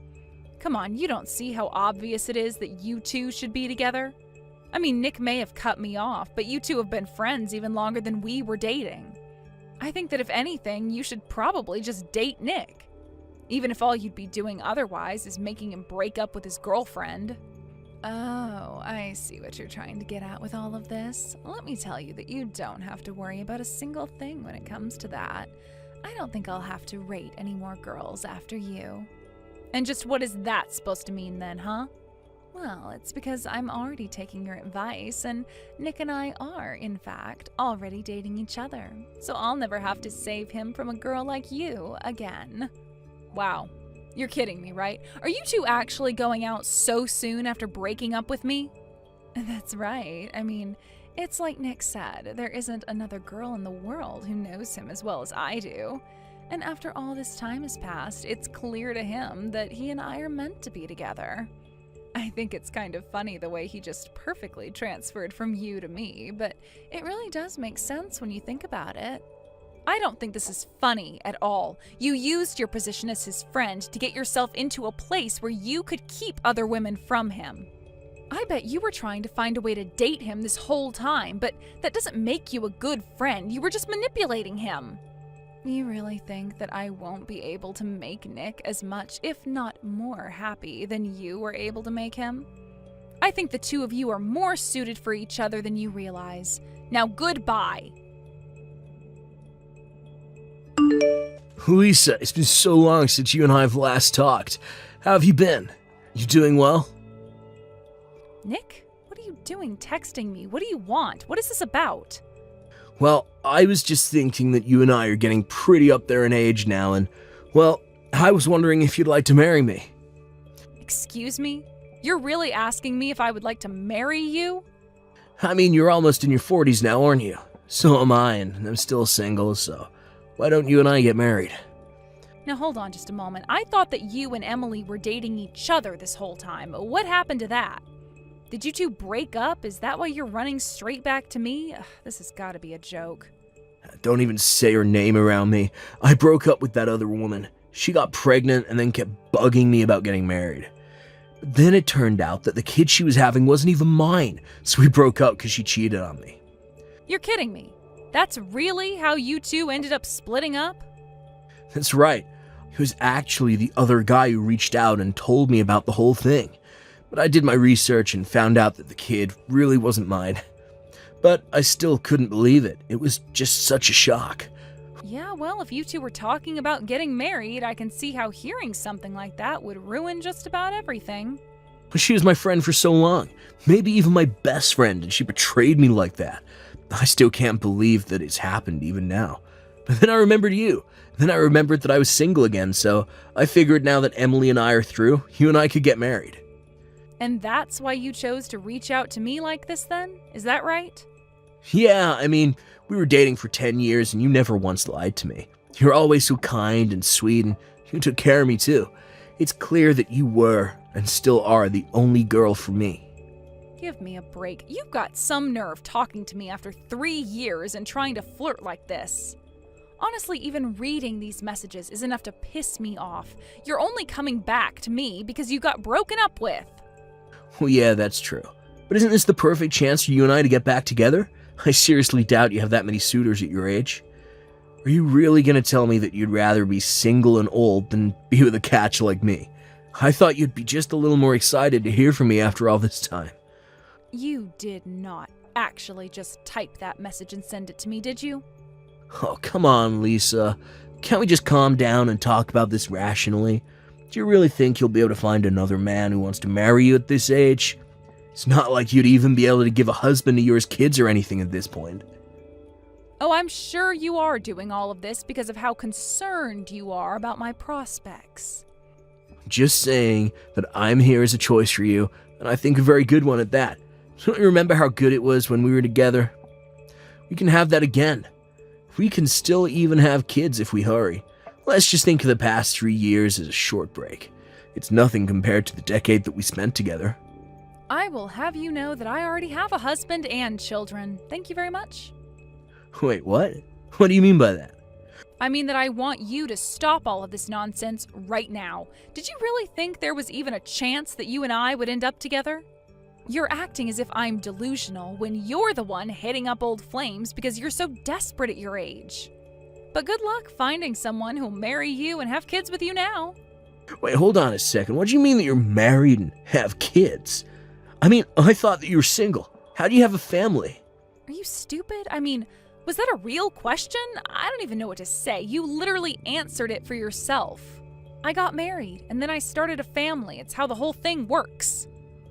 Come on, you don't see how obvious it is that you two should be together? I mean, Nick may have cut me off, but you two have been friends even longer than we were dating. I think that if anything, you should probably just date Nick. Even if all you'd be doing otherwise is making him break up with his girlfriend. Oh, I see what you're trying to get at with all of this. Let me tell you that you don't have to worry about a single thing when it comes to that. I don't think I'll have to rate any more girls after you. And just what is that supposed to mean then, huh? Well, it's because I'm already taking your advice, and Nick and I are, in fact, already dating each other. So I'll never have to save him from a girl like you again. Wow. You're kidding me, right? Are you two actually going out so soon after breaking up with me? That's right. I mean, it's like Nick said, there isn't another girl in the world who knows him as well as I do. And after all this time has passed, it's clear to him that he and I are meant to be together. I think it's kind of funny the way he just perfectly transferred from you to me, but it really does make sense when you think about it. I don't think this is funny at all. You used your position as his friend to get yourself into a place where you could keep other women from him. I bet you were trying to find a way to date him this whole time, but that doesn't make you a good friend. You were just manipulating him. You really think that I won't be able to make Nick as much, if not more, happy than you were able to make him? I think the two of you are more suited for each other than you realize. Now, goodbye. Lisa, it's been so long since you and I have last talked. How have you been? You doing well? Nick, what are you doing texting me? What do you want? What is this about? Well, I was just thinking that you and I are getting pretty up there in age now, and, well, I was wondering if you'd like to marry me. Excuse me? You're really asking me if I would like to marry you? I mean, you're almost in your 40s now, aren't you? So am I, and I'm still single, so why don't you and I get married? Now hold on just a moment. I thought that you and Emily were dating each other this whole time. What happened to that? Did you two break up? Is that why you're running straight back to me? Ugh, this has got to be a joke. Don't even say her name around me. I broke up with that other woman. She got pregnant and then kept bugging me about getting married. But then it turned out that the kid she was having wasn't even mine, so we broke up because she cheated on me. You're kidding me. That's really how you two ended up splitting up? That's right. It was actually the other guy who reached out and told me about the whole thing. But I did my research and found out that the kid really wasn't mine. But I still couldn't believe it. It was just such a shock. Yeah, well, if you two were talking about getting married, I can see how hearing something like that would ruin just about everything. She was my friend for so long, maybe even my best friend, and she betrayed me like that. I still can't believe that it's happened even now. But then I remembered you. Then I remembered that I was single again, so I figured now that Emily and I are through, you and I could get married. And that's why you chose to reach out to me like this then? Is that right? Yeah, I mean, we were dating for 10 years and you never once lied to me. You're always so kind and sweet, and you took care of me too. It's clear that you were, and still are, the only girl for me. Give me a break. You've got some nerve talking to me after 3 years and trying to flirt like this. Honestly, even reading these messages is enough to piss me off. You're only coming back to me because you got broken up with. Well, yeah, that's true. But isn't this the perfect chance for you and I to get back together? I seriously doubt you have that many suitors at your age. Are you really gonna tell me that you'd rather be single and old than be with a catch like me? I thought you'd be just a little more excited to hear from me after all this time. You did not actually just type that message and send it to me, did you? Oh, come on, Lisa. Can't we just calm down and talk about this rationally? Do you really think you'll be able to find another man who wants to marry you at this age? It's not like you'd even be able to give a husband to yours kids or anything at this point. Oh, I'm sure you are doing all of this because of how concerned you are about my prospects. Just saying that I'm here as a choice for you, and I think a very good one at that. Don't you remember how good it was when we were together? We can have that again. We can still even have kids if we hurry. Let's just think of the past 3 years as a short break. It's nothing compared to the decade that we spent together. I will have you know that I already have a husband and children. Thank you very much. Wait, what? What do you mean by that? I mean that I want you to stop all of this nonsense right now. Did you really think there was even a chance that you and I would end up together? You're acting as if I'm delusional when you're the one hitting up old flames because you're so desperate at your age. But good luck finding someone who'll marry you and have kids with you now. Wait, hold on a second. What do you mean that you're married and have kids? I mean, I thought that you were single. How do you have a family? Are you stupid? I mean, was that a real question? I don't even know what to say. You literally answered it for yourself. I got married, and then I started a family. It's how the whole thing works.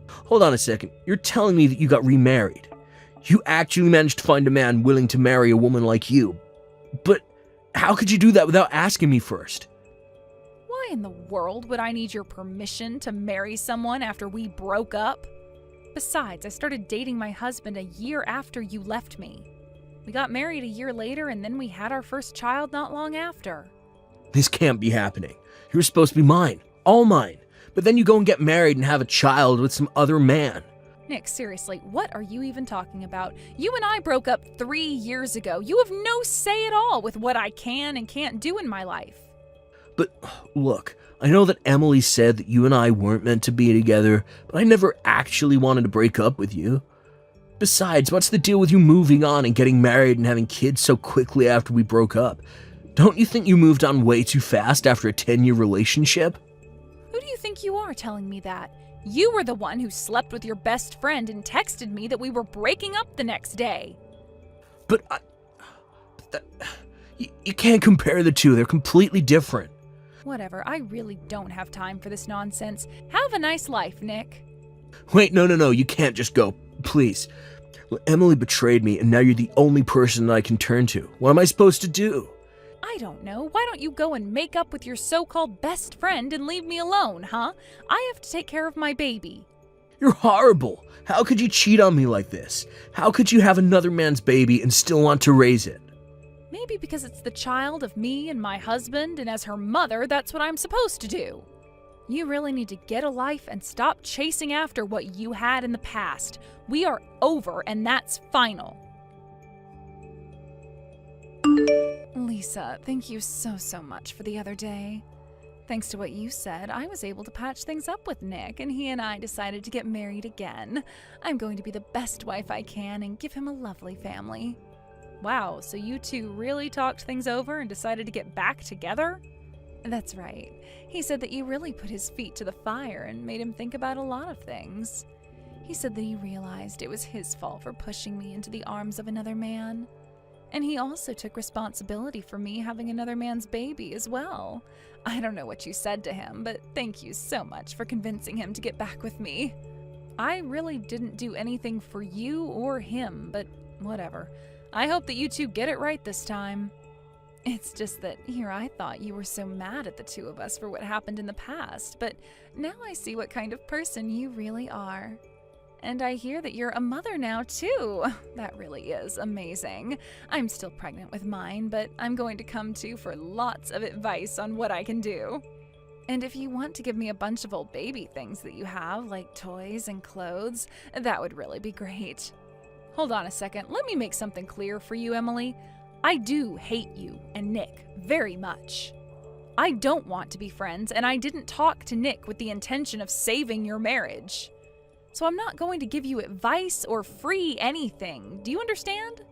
Hold on a second. You're telling me that you got remarried. You actually managed to find a man willing to marry a woman like you. But how could you do that without asking me first? Why in the world would I need your permission to marry someone after we broke up? Besides, I started dating my husband a year after you left me. We got married a year later, and then we had our first child not long after. This can't be happening. You're supposed to be mine. All mine. But then you go and get married and have a child with some other man. Nick, seriously, what are you even talking about? You and I broke up 3 years ago. You have no say at all with what I can and can't do in my life. But look, I know that Emily said that you and I weren't meant to be together, but I never actually wanted to break up with you. Besides, what's the deal with you moving on and getting married and having kids so quickly after we broke up? Don't you think you moved on way too fast after a 10-year relationship? Who do you think you are telling me that? You were the one who slept with your best friend and texted me that we were breaking up the next day. But you can't compare the two. They're completely different. Whatever, I really don't have time for this nonsense. Have a nice life, Nick. Wait, no, you can't just go. Please. Emily betrayed me, and now you're the only person that I can turn to. What am I supposed to do? I don't know. Why don't you go and make up with your so-called best friend and leave me alone, huh? I have to take care of my baby. You're horrible. How could you cheat on me like this? How could you have another man's baby and still want to raise it? Maybe because it's the child of me and my husband, and as her mother, that's what I'm supposed to do. You really need to get a life and stop chasing after what you had in the past. We are over, and that's final. Lisa, thank you so much for the other day. Thanks to what you said, I was able to patch things up with Nick, and he and I decided to get married again. I'm going to be the best wife I can and give him a lovely family. Wow, so you two really talked things over and decided to get back together? That's right. He said that you really put his feet to the fire and made him think about a lot of things. He said that he realized it was his fault for pushing me into the arms of another man. And he also took responsibility for me having another man's baby as well. I don't know what you said to him, but thank you so much for convincing him to get back with me. I really didn't do anything for you or him, but whatever. I hope that you two get it right this time. It's just that here I thought you were so mad at the two of us for what happened in the past, but now I see what kind of person you really are. And I hear that you're a mother now, too. That really is amazing. I'm still pregnant with mine, but I'm going to come to you for lots of advice on what I can do. And if you want to give me a bunch of old baby things that you have, like toys and clothes, that would really be great. Hold on a second. Let me make something clear for you, Emily. I do hate you and Nick very much. I don't want to be friends, and I didn't talk to Nick with the intention of saving your marriage. So I'm not going to give you advice or free anything. Do you understand?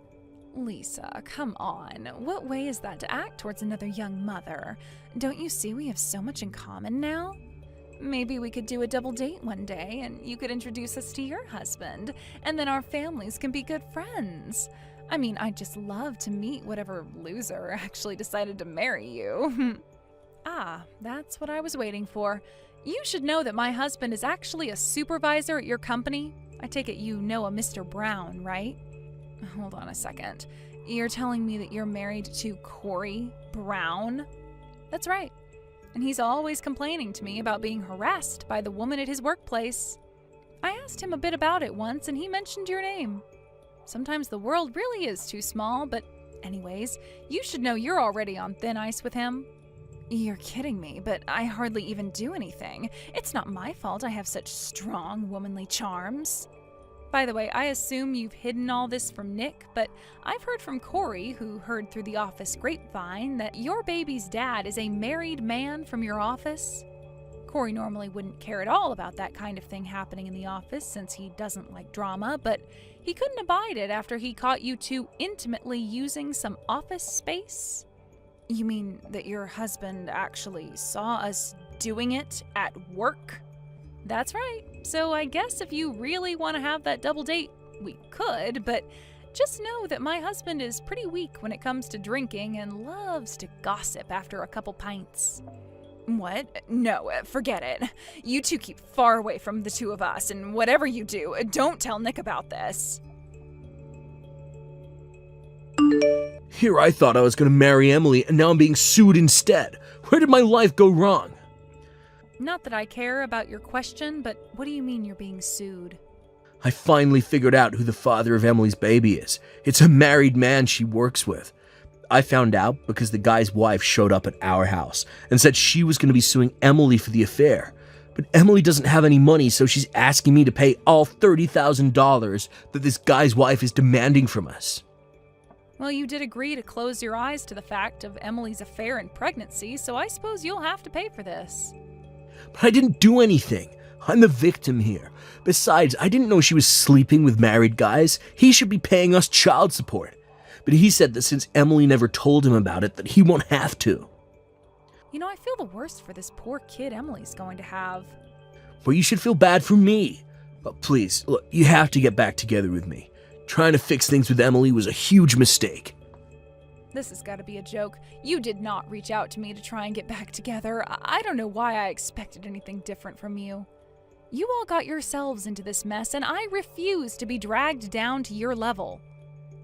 Lisa, come on. What way is that to act towards another young mother? Don't you see we have so much in common now? Maybe we could do a double date one day, and you could introduce us to your husband, and then our families can be good friends. I mean, I'd just love to meet whatever loser actually decided to marry you. Ah, that's what I was waiting for. You should know that my husband is actually a supervisor at your company. I take it you know a Mr. Brown, right? Hold on a second. You're telling me that you're married to Corey Brown? That's right. And he's always complaining to me about being harassed by the woman at his workplace. I asked him a bit about it once, and he mentioned your name. Sometimes the world really is too small, but anyways, you should know you're already on thin ice with him. You're kidding me, but I hardly even do anything. It's not my fault I have such strong, womanly charms. By the way, I assume you've hidden all this from Nick, but I've heard from Corey, who heard through the office grapevine, that your baby's dad is a married man from your office. Corey normally wouldn't care at all about that kind of thing happening in the office since he doesn't like drama, but he couldn't abide it after he caught you two intimately using some office space. You mean that your husband actually saw us doing it at work? That's right. So I guess if you really want to have that double date, we could, but just know that my husband is pretty weak when it comes to drinking and loves to gossip after a couple pints. What? No, forget it. You two keep far away from the two of us, and whatever you do, don't tell Nick about this. Here I thought I was going to marry Emily, and now I'm being sued instead. Where did my life go wrong? Not that I care about your question, but what do you mean you're being sued? I finally figured out who the father of Emily's baby is. It's a married man she works with. I found out because the guy's wife showed up at our house and said she was going to be suing Emily for the affair. But Emily doesn't have any money, so she's asking me to pay all $30,000 that this guy's wife is demanding from us. Well, you did agree to close your eyes to the fact of Emily's affair and pregnancy, so I suppose you'll have to pay for this. But I didn't do anything. I'm the victim here. Besides, I didn't know she was sleeping with married guys. He should be paying us child support. but he said that since Emily never told him about it, that he won't have to. You know, I feel the worst for this poor kid Emily's going to have. Well, you should feel bad for me. But please, look, you have to get back together with me. Trying to fix things with Emily was a huge mistake. This has got to be a joke. You did not reach out to me to try and get back together. I don't know why I expected anything different from you. You all got yourselves into this mess, and I refuse to be dragged down to your level.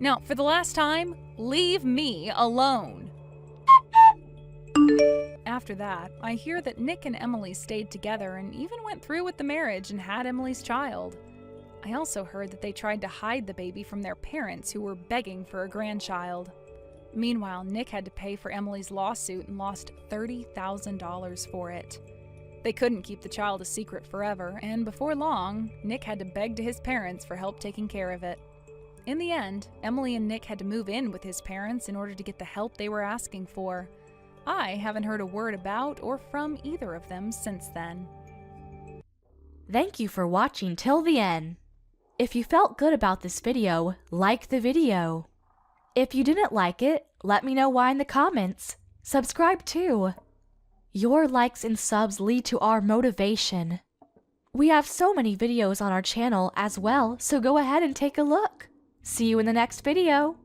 Now, for the last time, leave me alone. After that, I hear that Nick and Emily stayed together and even went through with the marriage and had Emily's child. I also heard that they tried to hide the baby from their parents who were begging for a grandchild. Meanwhile, Nick had to pay for Emily's lawsuit and lost $30,000 for it. They couldn't keep the child a secret forever, and before long, Nick had to beg to his parents for help taking care of it. In the end, Emily and Nick had to move in with his parents in order to get the help they were asking for. I haven't heard a word about or from either of them since then. Thank you for watching till the end. If you felt good about this video, like the video. If you didn't like it, let me know why in the comments. Subscribe too. Your likes and subs lead to our motivation. We have so many videos on our channel as well, so go ahead and take a look. See you in the next video.